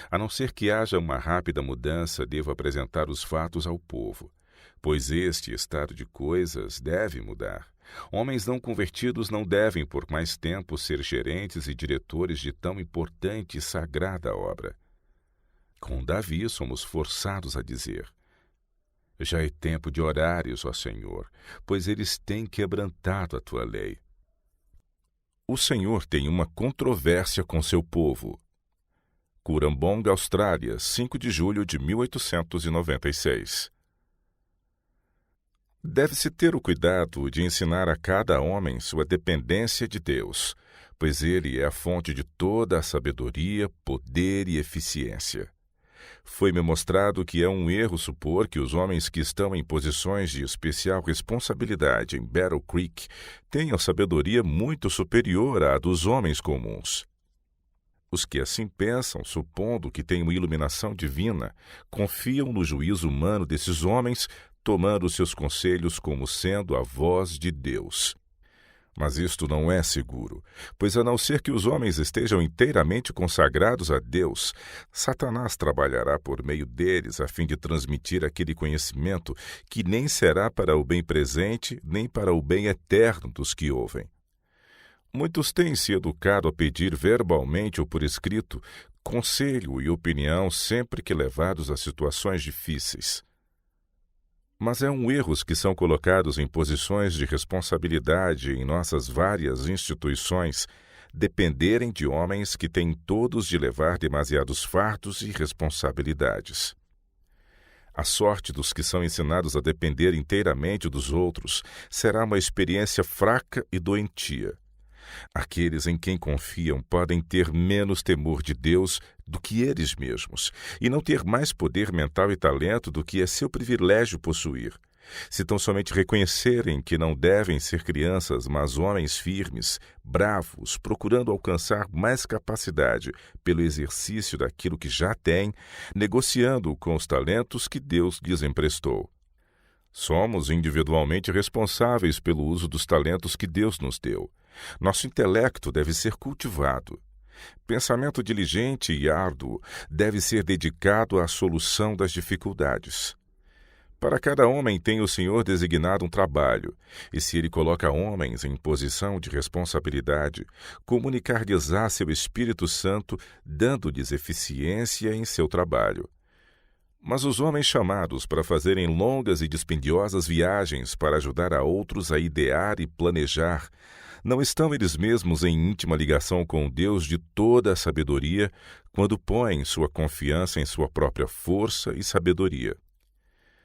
A não ser que haja uma rápida mudança, devo apresentar os fatos ao povo, pois este estado de coisas deve mudar. Homens não convertidos não devem por mais tempo ser gerentes e diretores de tão importante e sagrada obra. Com Davi somos forçados a dizer: já é tempo de orares, ó Senhor, pois eles têm quebrantado a tua lei. O Senhor tem uma controvérsia com seu povo. Curambong, Austrália, 5 de julho de 1896. Deve-se ter o cuidado de ensinar a cada homem sua dependência de Deus, pois Ele é a fonte de toda a sabedoria, poder e eficiência. Foi-me mostrado que é um erro supor que os homens que estão em posições de especial responsabilidade em Battle Creek tenham sabedoria muito superior à dos homens comuns. Os que assim pensam, supondo que têm uma iluminação divina, confiam no juízo humano desses homens, tomando seus conselhos como sendo a voz de Deus. Mas isto não é seguro, pois a não ser que os homens estejam inteiramente consagrados a Deus, Satanás trabalhará por meio deles a fim de transmitir aquele conhecimento que nem será para o bem presente, nem para o bem eterno dos que ouvem. Muitos têm se educado a pedir verbalmente ou por escrito conselho e opinião sempre que levados a situações difíceis. Mas é um erro os que são colocados em posições de responsabilidade em nossas várias instituições dependerem de homens que têm todos de levar demasiados fardos e responsabilidades. A sorte dos que são ensinados a depender inteiramente dos outros será uma experiência fraca e doentia. Aqueles em quem confiam podem ter menos temor de Deus do que eles mesmos e não ter mais poder mental e talento do que é seu privilégio possuir. Se tão somente reconhecerem que não devem ser crianças, mas homens firmes, bravos, procurando alcançar mais capacidade pelo exercício daquilo que já têm, negociando com os talentos que Deus lhes emprestou. Somos individualmente responsáveis pelo uso dos talentos que Deus nos deu. Nosso intelecto deve ser cultivado. Pensamento diligente e árduo deve ser dedicado à solução das dificuldades. Para cada homem tem o Senhor designado um trabalho, e se ele coloca homens em posição de responsabilidade, comunicar-lhes-á seu Espírito Santo, dando-lhes eficiência em seu trabalho. Mas os homens chamados para fazerem longas e dispendiosas viagens para ajudar a outros a idear e planejar, não estão eles mesmos em íntima ligação com o Deus de toda a sabedoria, quando põem sua confiança em sua própria força e sabedoria.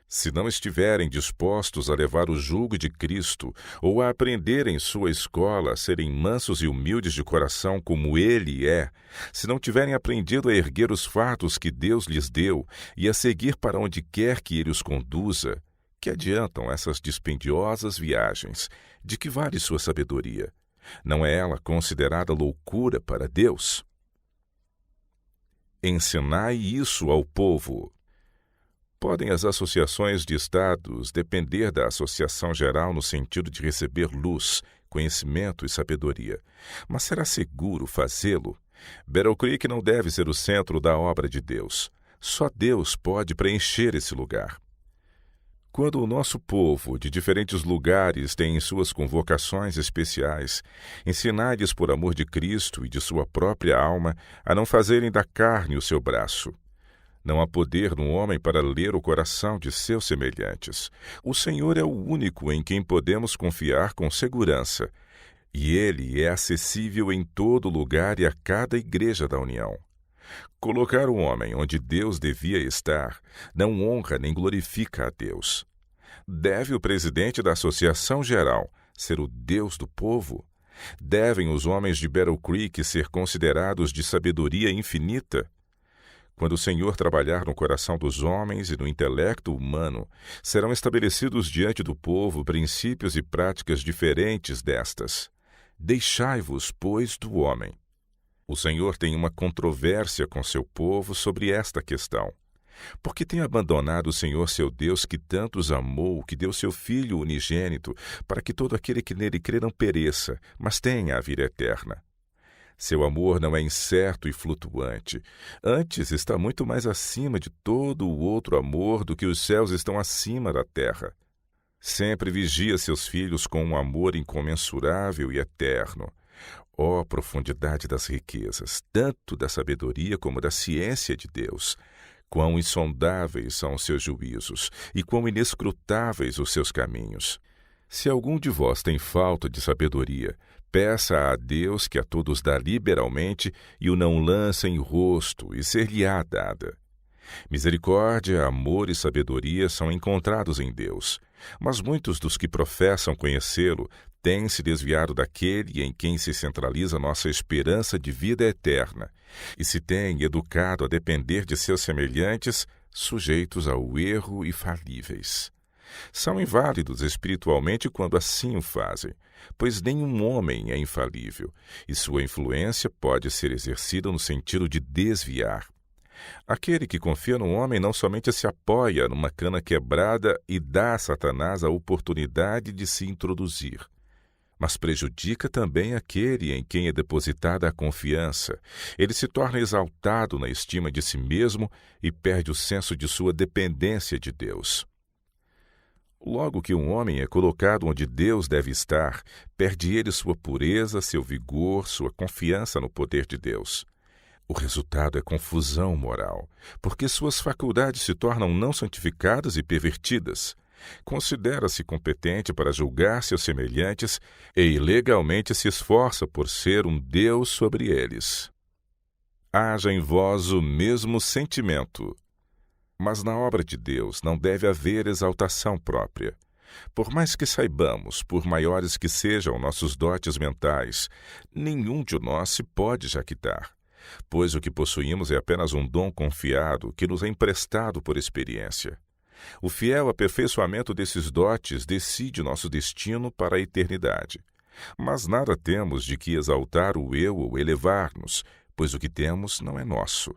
Se não estiverem dispostos a levar o jugo de Cristo ou a aprender em sua escola a serem mansos e humildes de coração como Ele é, se não tiverem aprendido a erguer os fardos que Deus lhes deu e a seguir para onde quer que Ele os conduza, que adiantam essas dispendiosas viagens? De que vale sua sabedoria? Não é ela considerada loucura para Deus? Ensinai isso ao povo. Podem as associações de estados depender da associação geral no sentido de receber luz, conhecimento e sabedoria, mas será seguro fazê-lo? Battle Creek não deve ser o centro da obra de Deus. Só Deus pode preencher esse lugar. Quando o nosso povo, de diferentes lugares, tem suas convocações especiais, ensinai-lhes por amor de Cristo e de sua própria alma a não fazerem da carne o seu braço. Não há poder no homem para ler o coração de seus semelhantes. O Senhor é o único em quem podemos confiar com segurança, e Ele é acessível em todo lugar e a cada igreja da União. Colocar o homem onde Deus devia estar não honra nem glorifica a Deus. Deve o presidente da Associação Geral ser o Deus do povo? Devem os homens de Battle Creek ser considerados de sabedoria infinita? Quando o Senhor trabalhar no coração dos homens e no intelecto humano, serão estabelecidos diante do povo princípios e práticas diferentes destas. Deixai-vos, pois, do homem. O Senhor tem uma controvérsia com seu povo sobre esta questão. Porque tem abandonado o Senhor seu Deus, que tanto os amou, que deu seu Filho unigênito, para que todo aquele que nele crê não pereça, mas tenha a vida eterna. Seu amor não é incerto e flutuante. Antes está muito mais acima de todo o outro amor do que os céus estão acima da terra. Sempre vigia seus filhos com um amor incomensurável e eterno. Ó profundidade das riquezas, tanto da sabedoria como da ciência de Deus! Quão insondáveis são os seus juízos e quão inescrutáveis os seus caminhos! Se algum de vós tem falta de sabedoria, peça a Deus, que a todos dá liberalmente, e o não lança em rosto, e ser-lhe-á dada. Misericórdia, amor e sabedoria são encontrados em Deus, mas muitos dos que professam conhecê-lo têm se desviado daquele em quem se centraliza nossa esperança de vida eterna, e se têm educado a depender de seus semelhantes, sujeitos ao erro e falíveis. São inválidos espiritualmente quando assim o fazem, pois nenhum homem é infalível, e sua influência pode ser exercida no sentido de desviar. Aquele que confia no homem não somente se apoia numa cana quebrada e dá a Satanás a oportunidade de se introduzir, mas prejudica também aquele em quem é depositada a confiança. Ele se torna exaltado na estima de si mesmo e perde o senso de sua dependência de Deus. Logo que um homem é colocado onde Deus deve estar, perde ele sua pureza, seu vigor, sua confiança no poder de Deus. O resultado é confusão moral, porque suas faculdades se tornam não santificadas e pervertidas. Considera-se competente para julgar seus semelhantes e legalmente se esforça por ser um Deus sobre eles. Haja em vós o mesmo sentimento. Mas na obra de Deus não deve haver exaltação própria. Por mais que saibamos, por maiores que sejam nossos dotes mentais, nenhum de nós se pode jactar, pois o que possuímos é apenas um dom confiado que nos é emprestado por experiência. O fiel aperfeiçoamento desses dotes decide nosso destino para a eternidade. Mas nada temos de que exaltar o eu ou elevar-nos, pois o que temos não é nosso.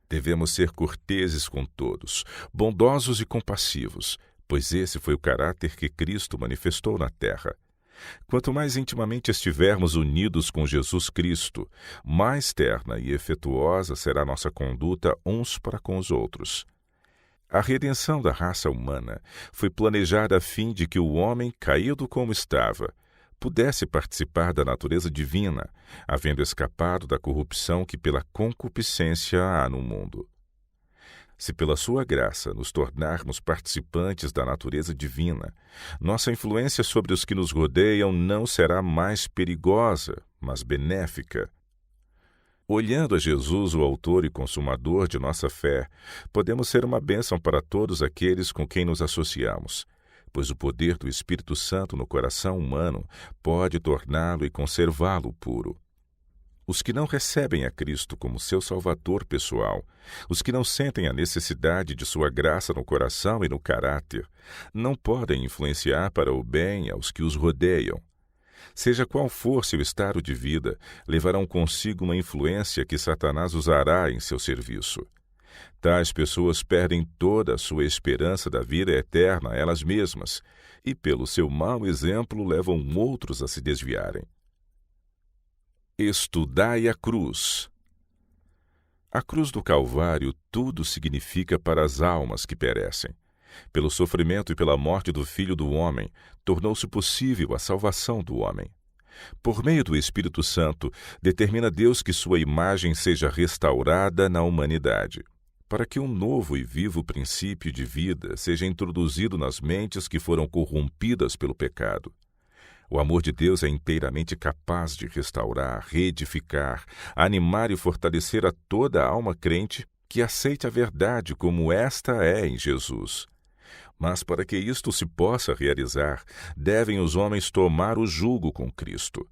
Devemos ser corteses com todos, bondosos e compassivos, pois esse foi o caráter que Cristo manifestou na terra. Quanto mais intimamente estivermos unidos com Jesus Cristo, mais terna e efetuosa será nossa conduta uns para com os outros. A redenção da raça humana foi planejada a fim de que o homem, caído como estava, pudesse participar da natureza divina, havendo escapado da corrupção que pela concupiscência há no mundo. Se pela sua graça nos tornarmos participantes da natureza divina, nossa influência sobre os que nos rodeiam não será mais perigosa, mas benéfica. Olhando a Jesus, o autor e consumador de nossa fé, podemos ser uma bênção para todos aqueles com quem nos associamos, pois o poder do Espírito Santo no coração humano pode torná-lo e conservá-lo puro. Os que não recebem a Cristo como seu Salvador pessoal, os que não sentem a necessidade de sua graça no coração e no caráter, não podem influenciar para o bem aos que os rodeiam. Seja qual for seu estado de vida, levarão consigo uma influência que Satanás usará em seu serviço. Tais pessoas perdem toda a sua esperança da vida eterna a elas mesmas e, pelo seu mau exemplo, levam outros a se desviarem. Estudai a cruz. A cruz do Calvário tudo significa para as almas que perecem. Pelo sofrimento e pela morte do Filho do Homem, tornou-se possível a salvação do homem. Por meio do Espírito Santo, determina Deus que sua imagem seja restaurada na humanidade, para que um novo e vivo princípio de vida seja introduzido nas mentes que foram corrompidas pelo pecado. O amor de Deus é inteiramente capaz de restaurar, reedificar, animar e fortalecer a toda a alma crente que aceite a verdade como esta é em Jesus. Mas para que isto se possa realizar, devem os homens tomar o jugo com Cristo.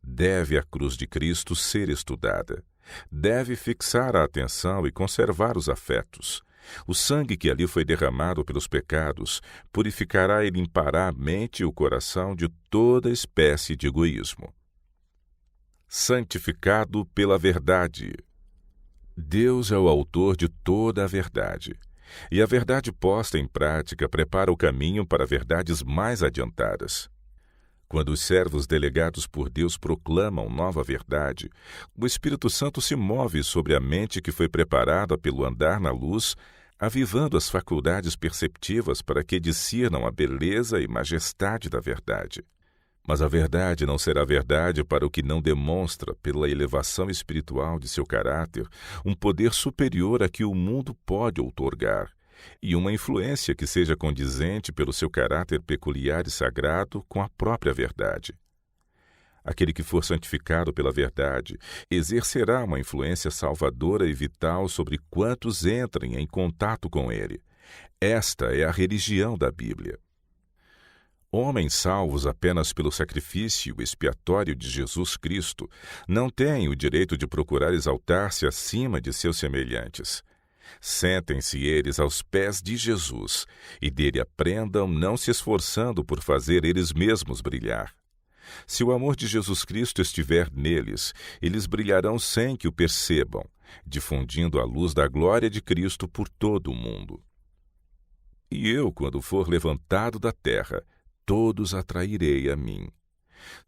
Deve a cruz de Cristo ser estudada. Deve fixar a atenção e conservar os afetos. O sangue que ali foi derramado pelos pecados purificará e limpará a mente e o coração de toda espécie de egoísmo. Santificado pela verdade. Deus é o autor de toda a verdade, e a verdade posta em prática prepara o caminho para verdades mais adiantadas. Quando os servos delegados por Deus proclamam nova verdade, o Espírito Santo se move sobre a mente que foi preparada pelo andar na luz, avivando as faculdades perceptivas para que discernam a beleza e majestade da verdade. Mas a verdade não será verdade para o que não demonstra, pela elevação espiritual de seu caráter, um poder superior a que o mundo pode outorgar, e uma influência que seja condizente pelo seu caráter peculiar e sagrado com a própria verdade. Aquele que for santificado pela verdade exercerá uma influência salvadora e vital sobre quantos entrem em contato com ele. Esta é a religião da Bíblia. Homens salvos apenas pelo sacrifício expiatório de Jesus Cristo não têm o direito de procurar exaltar-se acima de seus semelhantes. Sentem-se eles aos pés de Jesus e dele aprendam, não se esforçando por fazer eles mesmos brilhar. Se o amor de Jesus Cristo estiver neles, eles brilharão sem que o percebam, difundindo a luz da glória de Cristo por todo o mundo. E eu, quando for levantado da terra, todos atrairei a mim.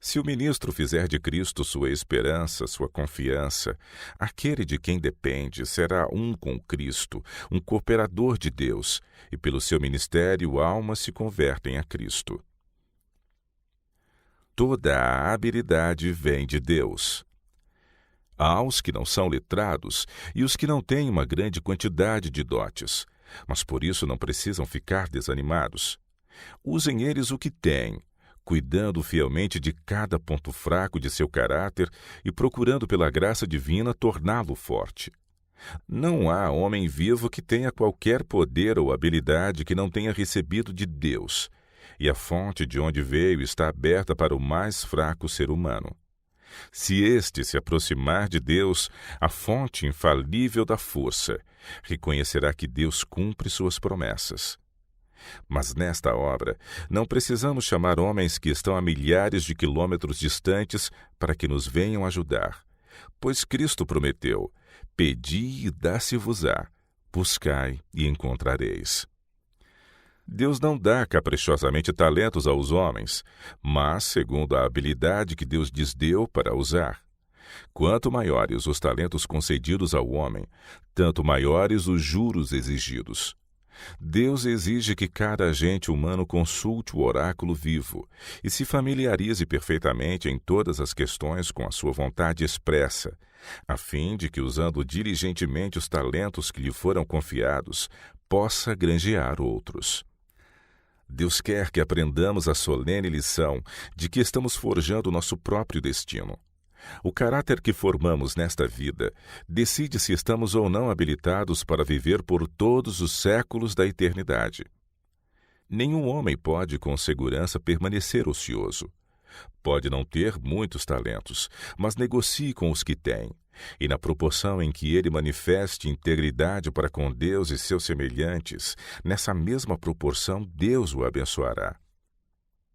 Se o ministro fizer de Cristo sua esperança, sua confiança, aquele de quem depende será um com Cristo, um cooperador de Deus, e pelo seu ministério almas se convertem a Cristo. Toda a habilidade vem de Deus. Há os que não são letrados e os que não têm uma grande quantidade de dotes, mas por isso não precisam ficar desanimados. Usem eles o que têm, cuidando fielmente de cada ponto fraco de seu caráter e procurando pela graça divina torná-lo forte. Não há homem vivo que tenha qualquer poder ou habilidade que não tenha recebido de Deus, e a fonte de onde veio está aberta para o mais fraco ser humano. Se este se aproximar de Deus, a fonte infalível da força, reconhecerá que Deus cumpre suas promessas. Mas nesta obra, não precisamos chamar homens que estão a milhares de quilômetros distantes para que nos venham ajudar, pois Cristo prometeu: pedi e dá-se-vos-á, buscai e encontrareis. Deus não dá caprichosamente talentos aos homens, mas segundo a habilidade que Deus lhes deu para usar. Quanto maiores os talentos concedidos ao homem, tanto maiores os juros exigidos. Deus exige que cada agente humano consulte o oráculo vivo e se familiarize perfeitamente em todas as questões com a sua vontade expressa, a fim de que, usando diligentemente os talentos que lhe foram confiados, possa granjear outros. Deus quer que aprendamos a solene lição de que estamos forjando nosso próprio destino. O caráter que formamos nesta vida decide se estamos ou não habilitados para viver por todos os séculos da eternidade. Nenhum homem pode com segurança permanecer ocioso. Pode não ter muitos talentos, mas negocie com os que tem, e na proporção em que ele manifeste integridade para com Deus e seus semelhantes, nessa mesma proporção Deus o abençoará.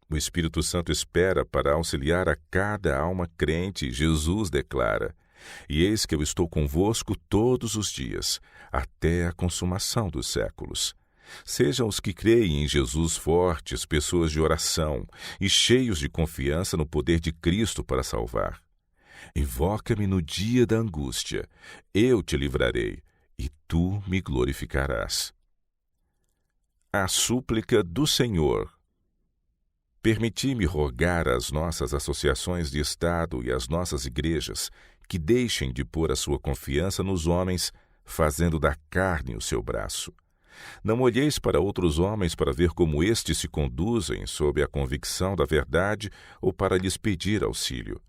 O Espírito Santo espera para auxiliar a cada alma crente, e Jesus declara: e eis que eu estou convosco todos os dias, até a consumação dos séculos. Sejam os que creem em Jesus fortes, pessoas de oração e cheios de confiança no poder de Cristo para salvar. Invoca-me no dia da angústia, eu te livrarei, e tu me glorificarás. A súplica do Senhor. Permiti-me rogar às nossas associações de Estado e às nossas igrejas que deixem de pôr a sua confiança nos homens, fazendo da carne o seu braço. Não olheis para outros homens para ver como estes se conduzem sob a convicção da verdade ou para lhes pedir auxílio.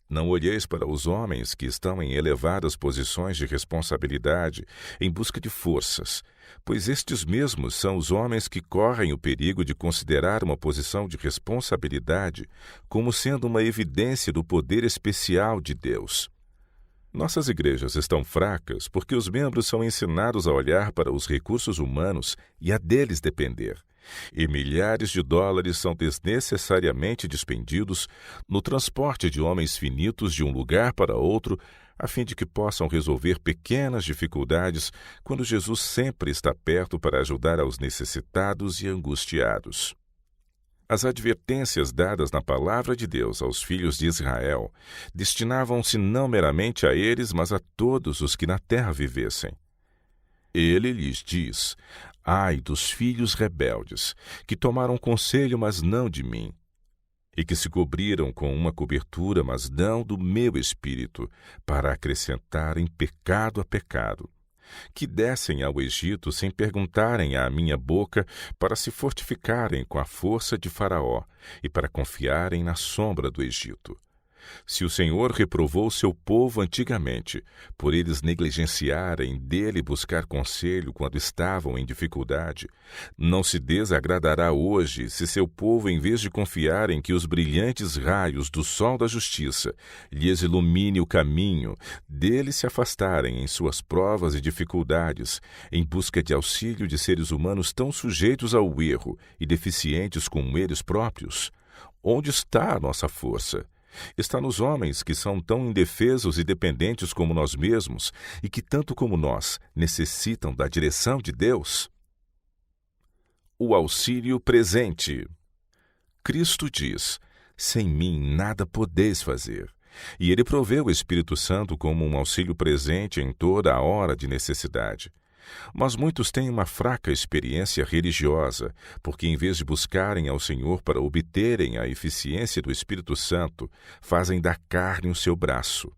Não olheis para os homens que estão em elevadas posições de responsabilidade em busca de forças, pois estes mesmos são os homens que correm o perigo de considerar uma posição de responsabilidade como sendo uma evidência do poder especial de Deus. Nossas igrejas estão fracas porque os membros são ensinados a olhar para os recursos humanos e a deles depender. E milhares de dólares são desnecessariamente despendidos no transporte de homens finitos de um lugar para outro, a fim de que possam resolver pequenas dificuldades, quando Jesus sempre está perto para ajudar aos necessitados e angustiados. As advertências dadas na palavra de Deus aos filhos de Israel destinavam-se não meramente a eles, mas a todos os que na terra vivessem. Ele lhes diz: ai dos filhos rebeldes, que tomaram conselho, mas não de mim, e que se cobriram com uma cobertura, mas não do meu espírito, para acrescentarem pecado a pecado, que descem ao Egito sem perguntarem à minha boca, para se fortificarem com a força de Faraó e para confiarem na sombra do Egito. Se o Senhor reprovou seu povo antigamente, por eles negligenciarem dele buscar conselho quando estavam em dificuldade, não se desagradará hoje se seu povo, em vez de confiar em que os brilhantes raios do sol da justiça lhes ilumine o caminho, dele se afastarem em suas provas e dificuldades, em busca de auxílio de seres humanos tão sujeitos ao erro e deficientes como eles próprios. Onde está a nossa força? Está nos homens que são tão indefesos e dependentes como nós mesmos e que, tanto como nós, necessitam da direção de Deus? O auxílio presente. Cristo diz: sem mim nada podeis fazer. E ele provê o Espírito Santo como um auxílio presente em toda a hora de necessidade. Mas muitos têm uma fraca experiência religiosa, porque em vez de buscarem ao Senhor para obterem a eficiência do Espírito Santo, fazem da carne o seu braço.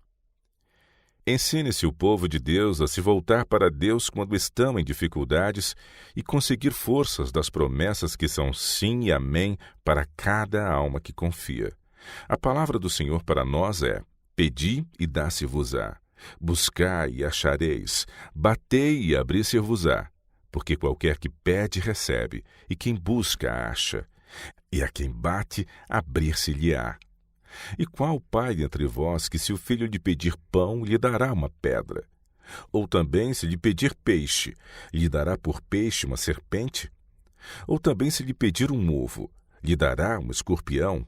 Ensine-se o povo de Deus a se voltar para Deus quando estão em dificuldades e conseguir forças das promessas que são sim e amém para cada alma que confia. A palavra do Senhor para nós é: pedi e dá-se-vos-á, buscai e achareis, batei e abrir-se-vos-á, porque qualquer que pede recebe, e quem busca acha, e a quem bate abrir-se-lhe-á. E qual pai entre vós que, se o filho lhe pedir pão, lhe dará uma pedra? Ou também, se lhe pedir peixe, lhe dará por peixe uma serpente? Ou também, se lhe pedir um ovo, lhe dará um escorpião?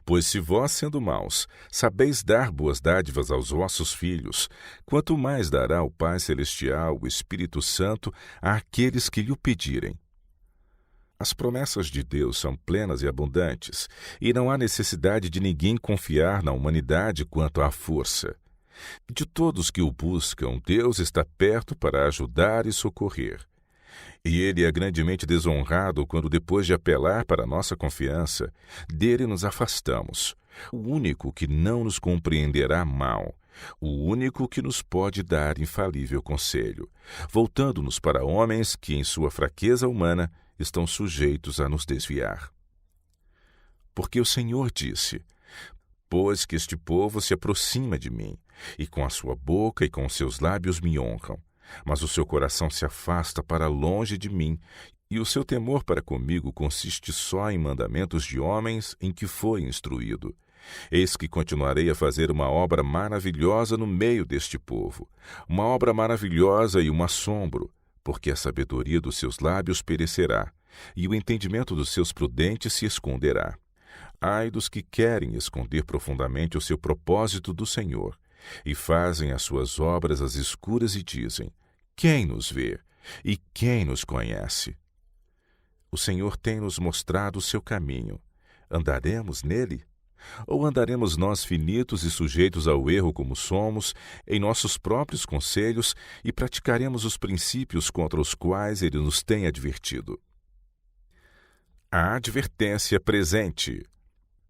Pois se vós, sendo maus, sabeis dar boas dádivas aos vossos filhos, quanto mais dará o Pai Celestial, o Espírito Santo, àqueles que lhe o pedirem. As promessas de Deus são plenas e abundantes, e não há necessidade de ninguém confiar na humanidade quanto à força. De todos que o buscam, Deus está perto para ajudar e socorrer. E ele é grandemente desonrado quando, depois de apelar para a nossa confiança, dele nos afastamos. O único que não nos compreenderá mal, o único que nos pode dar infalível conselho, voltando-nos para homens que, em sua fraqueza humana, estão sujeitos a nos desviar. Porque o Senhor disse: pois que este povo se aproxima de mim, e com a sua boca e com os seus lábios me honram, mas o seu coração se afasta para longe de mim, e o seu temor para comigo consiste só em mandamentos de homens em que foi instruído. Eis que continuarei a fazer uma obra maravilhosa no meio deste povo, uma obra maravilhosa e um assombro, porque a sabedoria dos seus lábios perecerá, e o entendimento dos seus prudentes se esconderá. Ai dos que querem esconder profundamente o seu propósito do Senhor, e fazem as suas obras às escuras e dizem: quem nos vê? E quem nos conhece? O Senhor tem nos mostrado o seu caminho. Andaremos nele? Ou andaremos nós finitos e sujeitos ao erro como somos, em nossos próprios conselhos, e praticaremos os princípios contra os quais ele nos tem advertido? A advertência presente.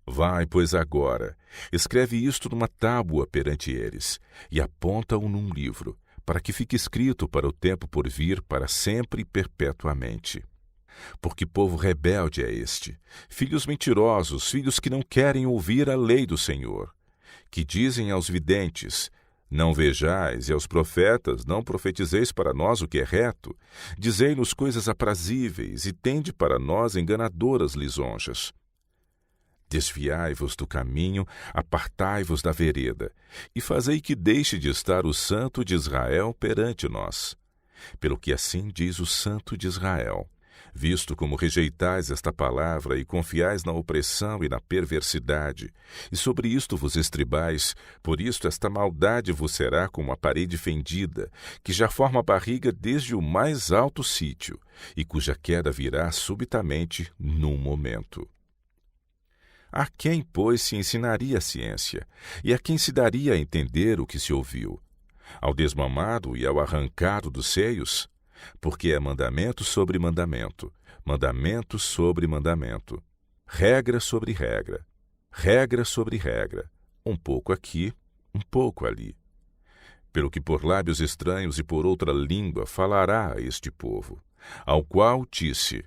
Vai, pois, agora, escreve isto numa tábua perante eles, e aponta-o num livro, para que fique escrito para o tempo por vir, para sempre e perpetuamente. Porque povo rebelde é este, filhos mentirosos, filhos que não querem ouvir a lei do Senhor, que dizem aos videntes: não vejais, e aos profetas: não profetizeis para nós o que é reto, dizei-nos coisas aprazíveis, e tende para nós enganadoras lisonjas. Desviai-vos do caminho, apartai-vos da vereda, e fazei que deixe de estar o Santo de Israel perante nós. Pelo que assim diz o Santo de Israel: visto como rejeitais esta palavra e confiais na opressão e na perversidade, e sobre isto vos estribais, por isto esta maldade vos será como a parede fendida, que já forma barriga desde o mais alto sítio, e cuja queda virá subitamente num momento. A quem, pois, se ensinaria a ciência, e a quem se daria a entender o que se ouviu? Ao desmamado e ao arrancado dos seios? Porque é mandamento sobre mandamento, mandamento sobre mandamento, regra sobre regra, regra sobre regra, um pouco aqui, um pouco ali. Pelo que por lábios estranhos e por outra língua falará a este povo, ao qual disse: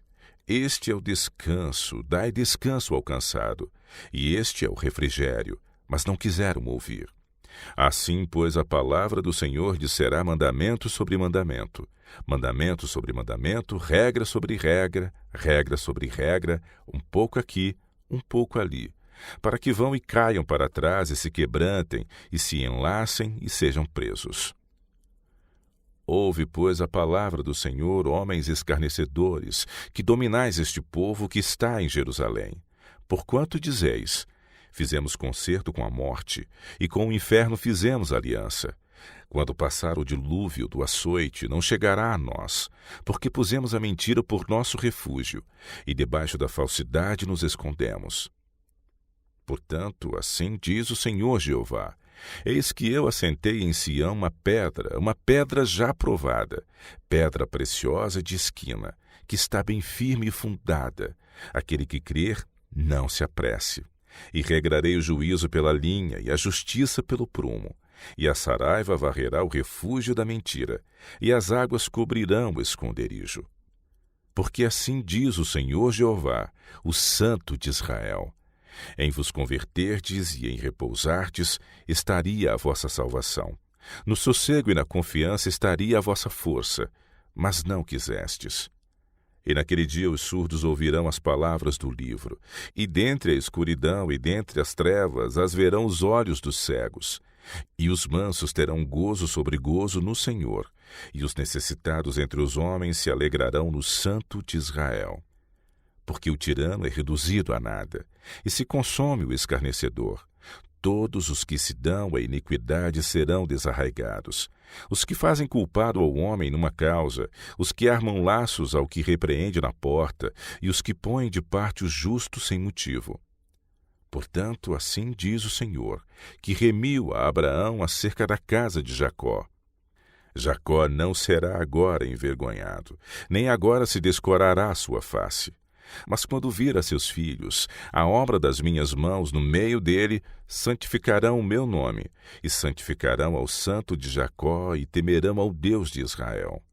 este é o descanso, dai descanso ao cansado, e este é o refrigério, mas não quiseram ouvir. Assim, pois, a palavra do Senhor disserá mandamento sobre mandamento, mandamento sobre mandamento, regra sobre regra, regra sobre regra, um pouco aqui, um pouco ali, para que vão e caiam para trás e se quebrantem, e se enlacem e sejam presos. Ouve, pois, a palavra do Senhor, homens escarnecedores, que dominais este povo que está em Jerusalém. Porquanto dizeis: fizemos concerto com a morte, e com o inferno fizemos aliança. Quando passar o dilúvio do açoite, não chegará a nós, porque pusemos a mentira por nosso refúgio, e debaixo da falsidade nos escondemos. Portanto, assim diz o Senhor Jeová: eis que eu assentei em Sião uma pedra já provada, pedra preciosa de esquina, que está bem firme e fundada. Aquele que crer, não se apresse. E regrarei o juízo pela linha e a justiça pelo prumo, e a saraiva varrerá o refúgio da mentira, e as águas cobrirão o esconderijo. Porque assim diz o Senhor Jeová, o Santo de Israel: em vos converterdes e em repousardes estaria a vossa salvação. No sossego e na confiança estaria a vossa força, mas não quisestes. E naquele dia os surdos ouvirão as palavras do livro, e dentre a escuridão e dentre as trevas as verão os olhos dos cegos. E os mansos terão gozo sobre gozo no Senhor, e os necessitados entre os homens se alegrarão no Santo de Israel. Porque o tirano é reduzido a nada, e se consome o escarnecedor. Todos os que se dão à iniquidade serão desarraigados. Os que fazem culpado ao homem numa causa, os que armam laços ao que repreende na porta, e os que põem de parte o justo sem motivo. Portanto, assim diz o Senhor, que remiu a Abraão acerca da casa de Jacó. Jacó não será agora envergonhado, nem agora se descorará a sua face. Mas quando vir a seus filhos, a obra das minhas mãos no meio dele, santificarão o meu nome, e santificarão ao Santo de Jacó, e temerão ao Deus de Israel.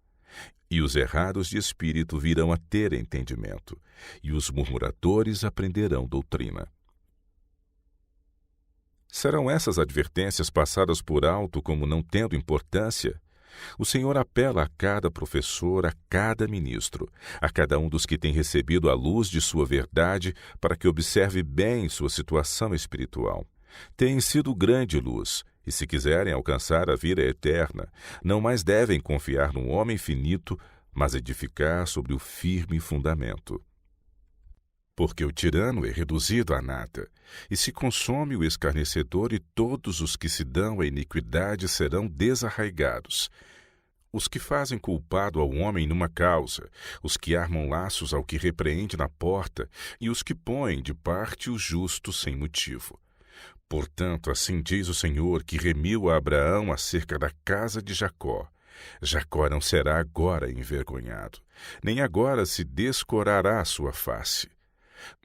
E os errados de espírito virão a ter entendimento, e os murmuradores aprenderão doutrina. Serão essas advertências passadas por alto como não tendo importância? O Senhor apela a cada professor, a cada ministro, a cada um dos que tem recebido a luz de sua verdade, para que observe bem sua situação espiritual. Têm sido grande luz, e se quiserem alcançar a vida eterna, não mais devem confiar num homem finito, mas edificar sobre o firme fundamento. Porque o tirano é reduzido a nada, e se consome o escarnecedor, e todos os que se dão à iniquidade serão desarraigados. Os que fazem culpado ao homem numa causa, os que armam laços ao que repreende na porta, e os que põem de parte o justo sem motivo. Portanto, assim diz o Senhor, que remiu a Abraão acerca da casa de Jacó. Jacó não será agora envergonhado, nem agora se descorará a sua face.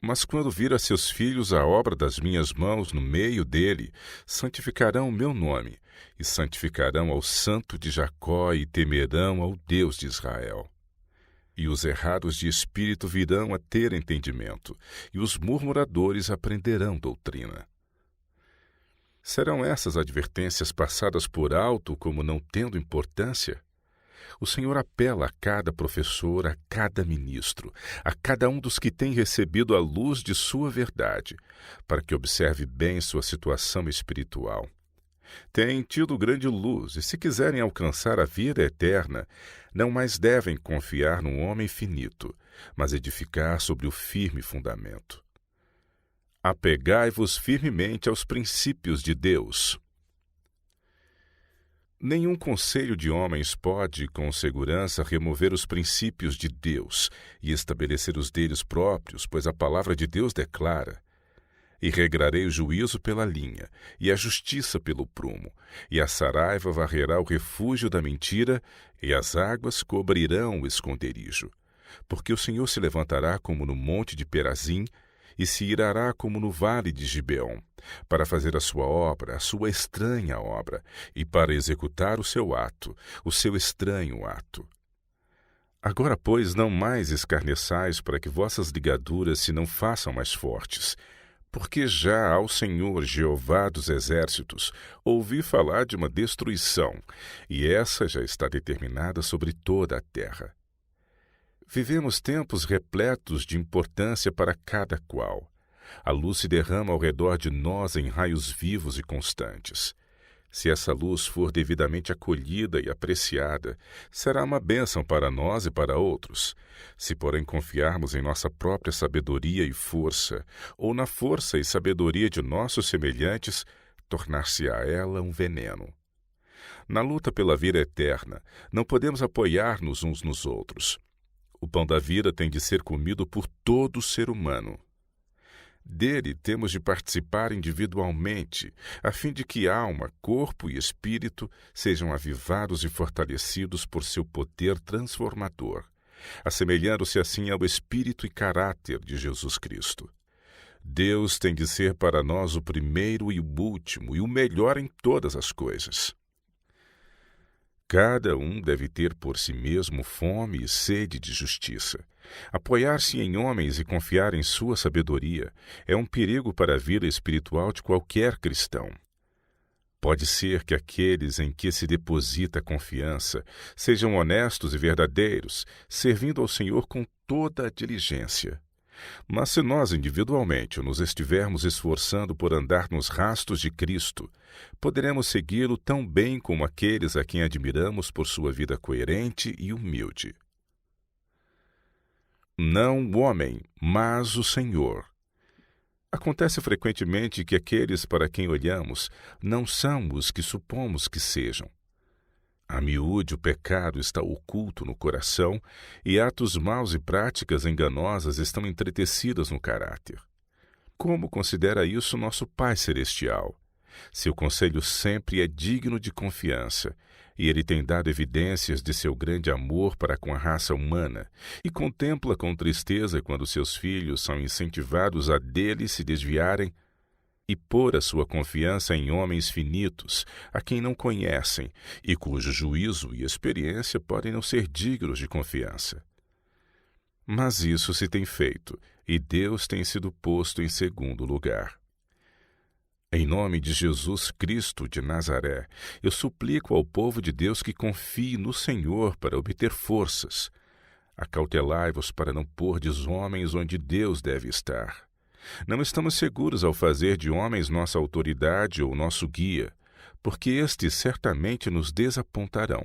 Mas quando vir a seus filhos a obra das minhas mãos no meio dele, santificarão o meu nome, e santificarão ao Santo de Jacó, e temerão ao Deus de Israel. E os errados de espírito virão a ter entendimento, e os murmuradores aprenderão doutrina. Serão essas advertências passadas por alto como não tendo importância? O Senhor apela a cada professor, a cada ministro, a cada um dos que tem recebido a luz de sua verdade, para que observe bem sua situação espiritual. Têm tido grande luz, e se quiserem alcançar a vida eterna, não mais devem confiar num homem finito, mas edificar sobre o firme fundamento. Apegai-vos firmemente aos princípios de Deus. Nenhum conselho de homens pode, com segurança, remover os princípios de Deus e estabelecer os deles próprios, pois a palavra de Deus declara: e regrarei o juízo pela linha, e a justiça pelo prumo, e a saraiva varrerá o refúgio da mentira, e as águas cobrirão o esconderijo. Porque o Senhor se levantará como no monte de Perazim, e se irará como no vale de Gibeon, para fazer a sua obra, a sua estranha obra, e para executar o seu ato, o seu estranho ato. Agora, pois, não mais escarneçais, para que vossas ligaduras se não façam mais fortes, porque já ao Senhor Jeová dos exércitos ouvi falar de uma destruição, e essa já está determinada sobre toda a terra. Vivemos tempos repletos de importância para cada qual. A luz se derrama ao redor de nós em raios vivos e constantes. Se essa luz for devidamente acolhida e apreciada, será uma bênção para nós e para outros. Se, porém, confiarmos em nossa própria sabedoria e força, ou na força e sabedoria de nossos semelhantes, tornar-se-á ela um veneno. Na luta pela vida eterna, não podemos apoiar-nos uns nos outros. O pão da vida tem de ser comido por todo ser humano. Dele temos de participar individualmente, a fim de que alma, corpo e espírito sejam avivados e fortalecidos por seu poder transformador, assemelhando-se assim ao espírito e caráter de Jesus Cristo. Deus tem de ser para nós o primeiro e o último e o melhor em todas as coisas. Cada um deve ter por si mesmo fome e sede de justiça. Apoiar-se em homens e confiar em sua sabedoria é um perigo para a vida espiritual de qualquer cristão. Pode ser que aqueles em que se deposita a confiança sejam honestos e verdadeiros, servindo ao Senhor com toda a diligência. Mas se nós individualmente nos estivermos esforçando por andar nos rastros de Cristo, poderemos segui-lo tão bem como aqueles a quem admiramos por sua vida coerente e humilde. Não o homem, mas o Senhor. Acontece frequentemente que aqueles para quem olhamos não são os que supomos que sejam. A miúde, o pecado está oculto no coração e atos maus e práticas enganosas estão entretecidas no caráter. Como considera isso nosso Pai Celestial? Seu conselho sempre é digno de confiança, e ele tem dado evidências de seu grande amor para com a raça humana, e contempla com tristeza quando seus filhos são incentivados a dele se desviarem e pôr a sua confiança em homens finitos, a quem não conhecem, e cujo juízo e experiência podem não ser dignos de confiança. Mas isso se tem feito, e Deus tem sido posto em segundo lugar. Em nome de Jesus Cristo de Nazaré, eu suplico ao povo de Deus que confie no Senhor para obter forças. Acautelai-vos para não pôrdes homens onde Deus deve estar. Não estamos seguros ao fazer de homens nossa autoridade ou nosso guia, porque estes certamente nos desapontarão.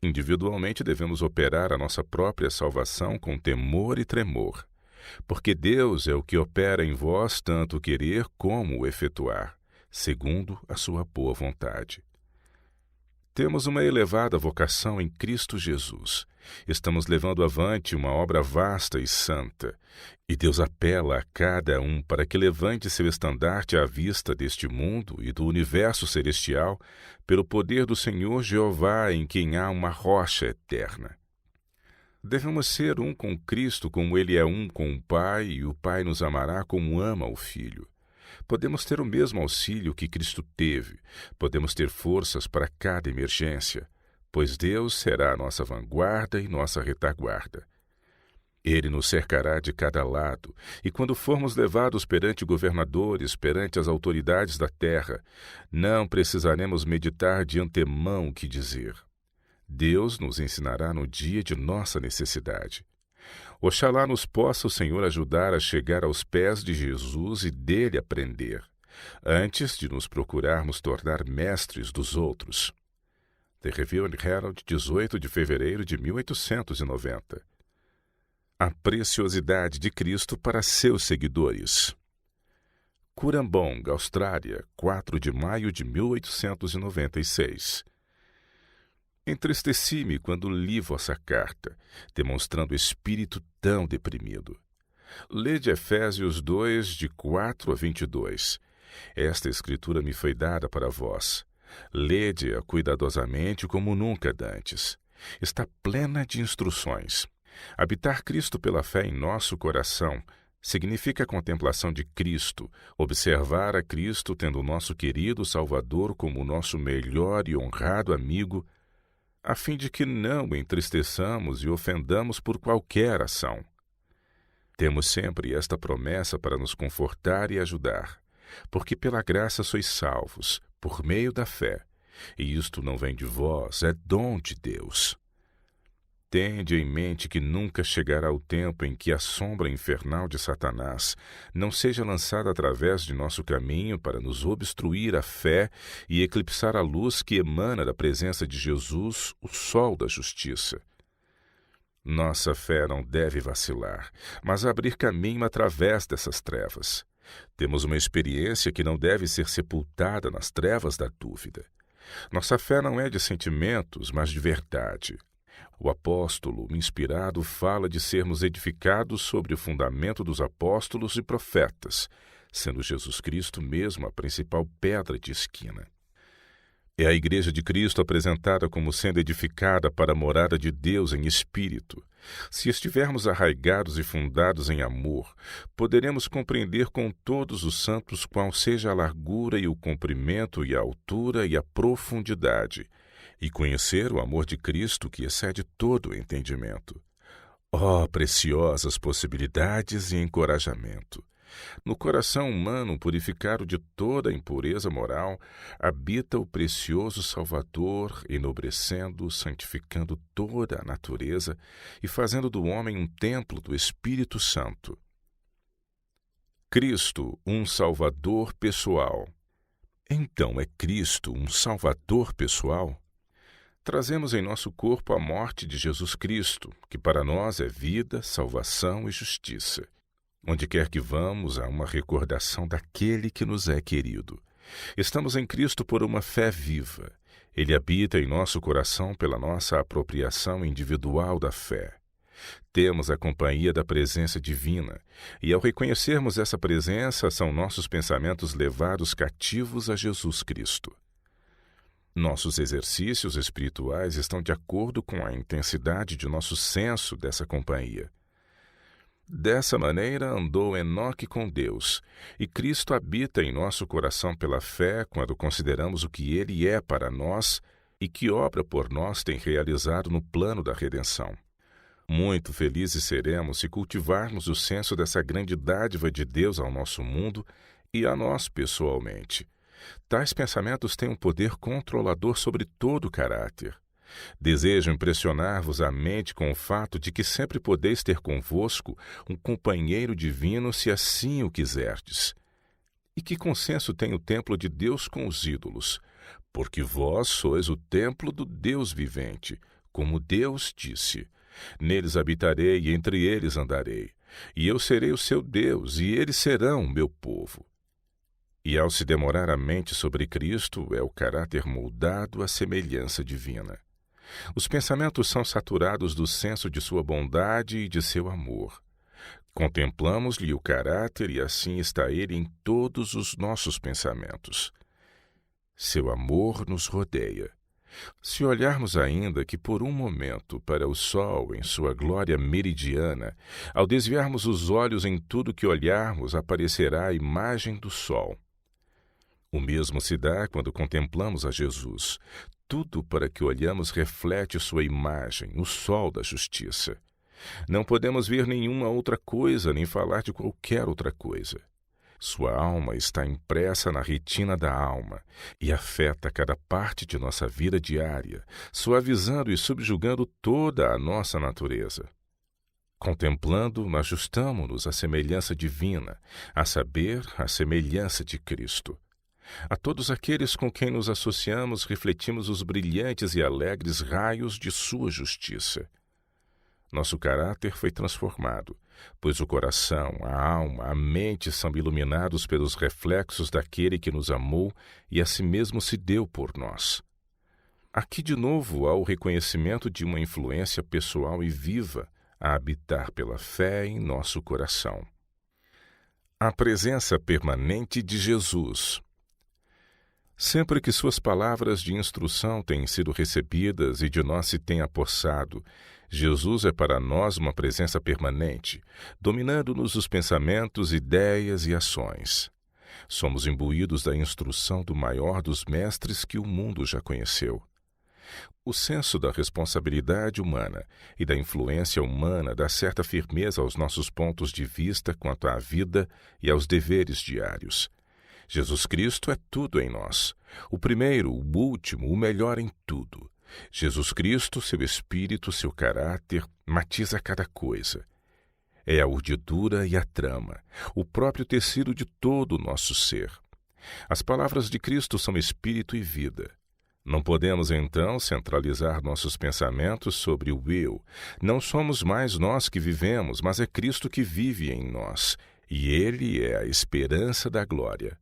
Individualmente devemos operar a nossa própria salvação com temor e tremor, porque Deus é o que opera em vós tanto o querer como o efetuar, segundo a sua boa vontade. Temos uma elevada vocação em Cristo Jesus. Estamos levando avante uma obra vasta e santa, e Deus apela a cada um para que levante seu estandarte à vista deste mundo e do universo celestial, pelo poder do Senhor Jeová, em quem há uma rocha eterna. Devemos ser um com Cristo como Ele é um com o Pai, e o Pai nos amará como ama o Filho. Podemos ter o mesmo auxílio que Cristo teve, podemos ter forças para cada emergência, pois Deus será a nossa vanguarda e nossa retaguarda. Ele nos cercará de cada lado, e quando formos levados perante governadores, perante as autoridades da terra, não precisaremos meditar de antemão o que dizer. Deus nos ensinará no dia de nossa necessidade. Oxalá nos possa o Senhor ajudar a chegar aos pés de Jesus e dele aprender, antes de nos procurarmos tornar mestres dos outros. The Review and Herald, 18 de fevereiro de 1890. A preciosidade de Cristo para seus seguidores. Currambong, Austrália, 4 de maio de 1896. Entristeci-me quando li vossa carta, demonstrando espírito tão deprimido. Lede Efésios 2, de 4 a 22. Esta escritura me foi dada para vós. Lede-a cuidadosamente como nunca dantes. Está plena de instruções. Habitar Cristo pela fé em nosso coração significa a contemplação de Cristo, observar a Cristo tendo o nosso querido Salvador como o nosso melhor e honrado amigo, a fim de que não o entristeçamos e ofendamos por qualquer ação. Temos sempre esta promessa para nos confortar e ajudar, porque pela graça sois salvos, por meio da fé, e isto não vem de vós, é dom de Deus. Tende em mente que nunca chegará o tempo em que a sombra infernal de Satanás não seja lançada através de nosso caminho para nos obstruir a fé e eclipsar a luz que emana da presença de Jesus, o sol da justiça. Nossa fé não deve vacilar, mas abrir caminho através dessas trevas. Temos uma experiência que não deve ser sepultada nas trevas da dúvida. Nossa fé não é de sentimentos, mas de verdade. O apóstolo inspirado fala de sermos edificados sobre o fundamento dos apóstolos e profetas, sendo Jesus Cristo mesmo a principal pedra de esquina. É a Igreja de Cristo apresentada como sendo edificada para a morada de Deus em espírito. Se estivermos arraigados e fundados em amor, poderemos compreender com todos os santos qual seja a largura e o comprimento e a altura e a profundidade, e conhecer o amor de Cristo que excede todo o entendimento. Oh, preciosas possibilidades e encorajamento! No coração humano, purificado de toda a impureza moral, habita o precioso Salvador, enobrecendo, santificando toda a natureza e fazendo do homem um templo do Espírito Santo. Cristo, um Salvador pessoal. Então é Cristo um Salvador pessoal? Trazemos em nosso corpo a morte de Jesus Cristo, que para nós é vida, salvação e justiça. Onde quer que vamos, há uma recordação daquele que nos é querido. Estamos em Cristo por uma fé viva. Ele habita em nosso coração pela nossa apropriação individual da fé. Temos a companhia da presença divina, e ao reconhecermos essa presença, são nossos pensamentos levados cativos a Jesus Cristo. Nossos exercícios espirituais estão de acordo com a intensidade de nosso senso dessa companhia. Dessa maneira andou Enoque com Deus, e Cristo habita em nosso coração pela fé quando consideramos o que Ele é para nós e que obra por nós tem realizado no plano da redenção. Muito felizes seremos se cultivarmos o senso dessa grande dádiva de Deus ao nosso mundo e a nós pessoalmente. Tais pensamentos têm um poder controlador sobre todo o caráter. Desejo impressionar-vos a mente com o fato de que sempre podeis ter convosco um companheiro divino se assim o quiserdes. E que consenso tem o templo de Deus com os ídolos? Porque vós sois o templo do Deus vivente, como Deus disse: neles habitarei e entre eles andarei, e eu serei o seu Deus, e eles serão o meu povo. E ao se demorar a mente sobre Cristo, é o caráter moldado à semelhança divina. Os pensamentos são saturados do senso de sua bondade e de seu amor. Contemplamos-lhe o caráter e assim está ele em todos os nossos pensamentos. Seu amor nos rodeia. Se olharmos ainda que por um momento para o sol em sua glória meridiana, ao desviarmos os olhos em tudo que olharmos, aparecerá a imagem do sol. O mesmo se dá quando contemplamos a Jesus. Tudo para que olhamos reflete sua imagem, o sol da justiça. Não podemos ver nenhuma outra coisa, nem falar de qualquer outra coisa. Sua alma está impressa na retina da alma e afeta cada parte de nossa vida diária, suavizando e subjugando toda a nossa natureza. Contemplando, ajustamo-nos à semelhança divina, a saber, à semelhança de Cristo. A todos aqueles com quem nos associamos, refletimos os brilhantes e alegres raios de sua justiça. Nosso caráter foi transformado, pois o coração, a alma, a mente são iluminados pelos reflexos daquele que nos amou e a si mesmo se deu por nós. Aqui de novo há o reconhecimento de uma influência pessoal e viva a habitar pela fé em nosso coração. A presença permanente de Jesus. Sempre que suas palavras de instrução têm sido recebidas e de nós se tem apossado, Jesus é para nós uma presença permanente, dominando-nos os pensamentos, ideias e ações. Somos imbuídos da instrução do maior dos mestres que o mundo já conheceu. O senso da responsabilidade humana e da influência humana dá certa firmeza aos nossos pontos de vista quanto à vida e aos deveres diários. Jesus Cristo é tudo em nós, o primeiro, o último, o melhor em tudo. Jesus Cristo, seu espírito, seu caráter, matiza cada coisa. É a urdidura e a trama, o próprio tecido de todo o nosso ser. As palavras de Cristo são espírito e vida. Não podemos, então, centralizar nossos pensamentos sobre o eu. Não somos mais nós que vivemos, mas é Cristo que vive em nós, e Ele é a esperança da glória.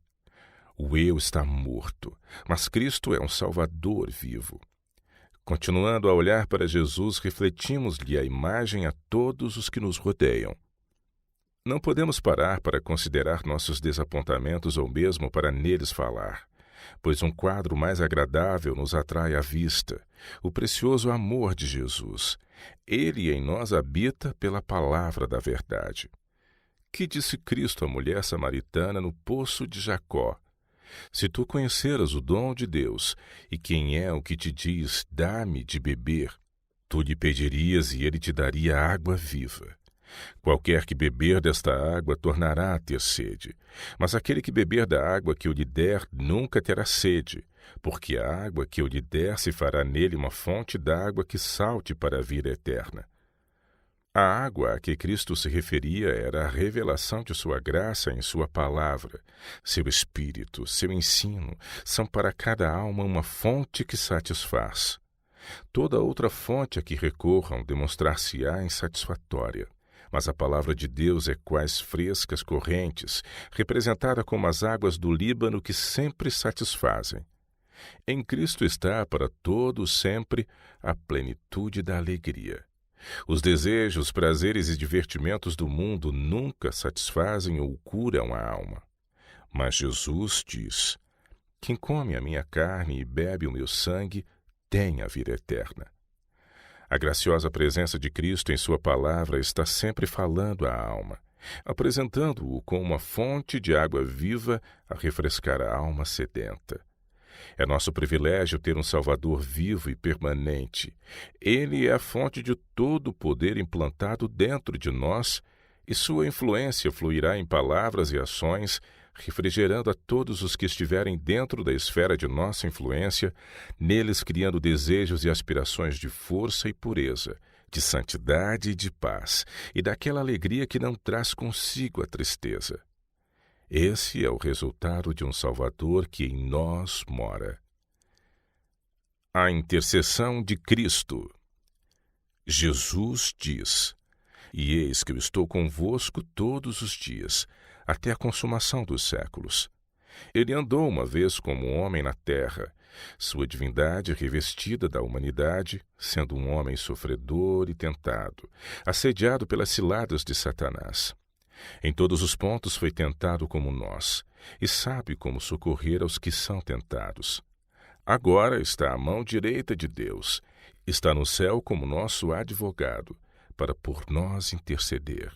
O eu está morto, mas Cristo é um Salvador vivo. Continuando a olhar para Jesus, refletimos-lhe a imagem a todos os que nos rodeiam. Não podemos parar para considerar nossos desapontamentos ou mesmo para neles falar. pois um quadro mais agradável nos atrai à vista, o precioso amor de Jesus. Ele em nós habita pela palavra da verdade. Que disse Cristo à mulher samaritana no poço de Jacó? Se tu conheceras o dom de Deus, e quem é o que te diz, dá-me de beber, tu lhe pedirias e ele te daria água viva. Qualquer que beber desta água tornará a ter sede, mas aquele que beber da água que eu lhe der nunca terá sede, porque a água que eu lhe der se fará nele uma fonte d'água que salte para a vida eterna. A água a que Cristo se referia era a revelação de sua graça em sua palavra. Seu Espírito, seu ensino, são para cada alma uma fonte que satisfaz. Toda outra fonte a que recorram demonstrar-se-á insatisfatória. Mas a palavra de Deus é quais frescas correntes, representada como as águas do Líbano que sempre satisfazem. Em Cristo está para todos sempre a plenitude da alegria. Os desejos, prazeres e divertimentos do mundo nunca satisfazem ou curam a alma. Mas Jesus diz: quem come a minha carne e bebe o meu sangue tem a vida eterna. A graciosa presença de Cristo em sua palavra está sempre falando à alma, apresentando-o como uma fonte de água viva a refrescar a alma sedenta. É nosso privilégio ter um Salvador vivo e permanente. Ele é a fonte de todo o poder implantado dentro de nós, e sua influência fluirá em palavras e ações, refrigerando a todos os que estiverem dentro da esfera de nossa influência, neles criando desejos e aspirações de força e pureza, de santidade e de paz, e daquela alegria que não traz consigo a tristeza. Esse é o resultado de um Salvador que em nós mora. A intercessão de Cristo. Jesus diz: e eis que eu estou convosco todos os dias, até a consumação dos séculos. Ele andou uma vez como homem na terra, sua divindade revestida da humanidade, sendo um homem sofredor e tentado, assediado pelas ciladas de Satanás. Em todos os pontos foi tentado como nós, e sabe como socorrer aos que são tentados. Agora está à mão direita de Deus, está no céu como nosso advogado, para por nós interceder.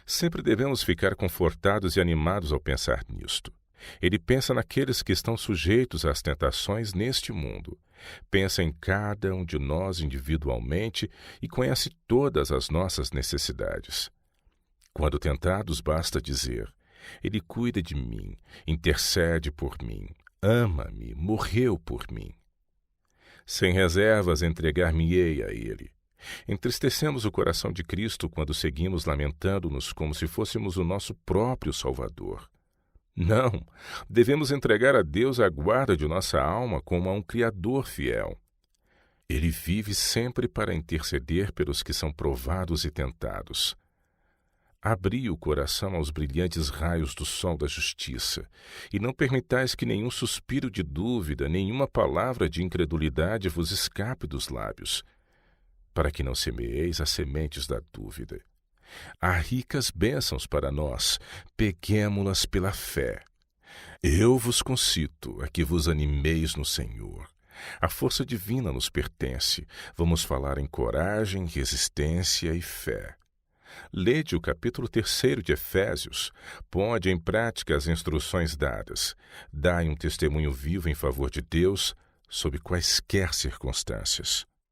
Sempre devemos ficar confortados e animados ao pensar nisto. Ele pensa naqueles que estão sujeitos às tentações neste mundo. Pensa em cada um de nós individualmente e conhece todas as nossas necessidades. Quando tentados, basta dizer: ele cuida de mim, intercede por mim, ama-me, morreu por mim. Sem reservas entregar-me-ei a ele. Entristecemos o coração de Cristo quando seguimos lamentando-nos como se fôssemos o nosso próprio Salvador. Não, devemos entregar a Deus a guarda de nossa alma como a um Criador fiel. Ele vive sempre para interceder pelos que são provados e tentados. Abri o coração aos brilhantes raios do sol da justiça, e não permitais que nenhum suspiro de dúvida, nenhuma palavra de incredulidade vos escape dos lábios, para que não semeeis as sementes da dúvida. Há ricas bênçãos para nós, peguemo-las pela fé. Eu vos concito a que vos animeis no Senhor. A força divina nos pertence. Vamos falar em coragem, resistência e fé. Lede o capítulo 3 de Efésios. Ponde em prática as instruções dadas. Dai um testemunho vivo em favor de Deus, sob quaisquer circunstâncias.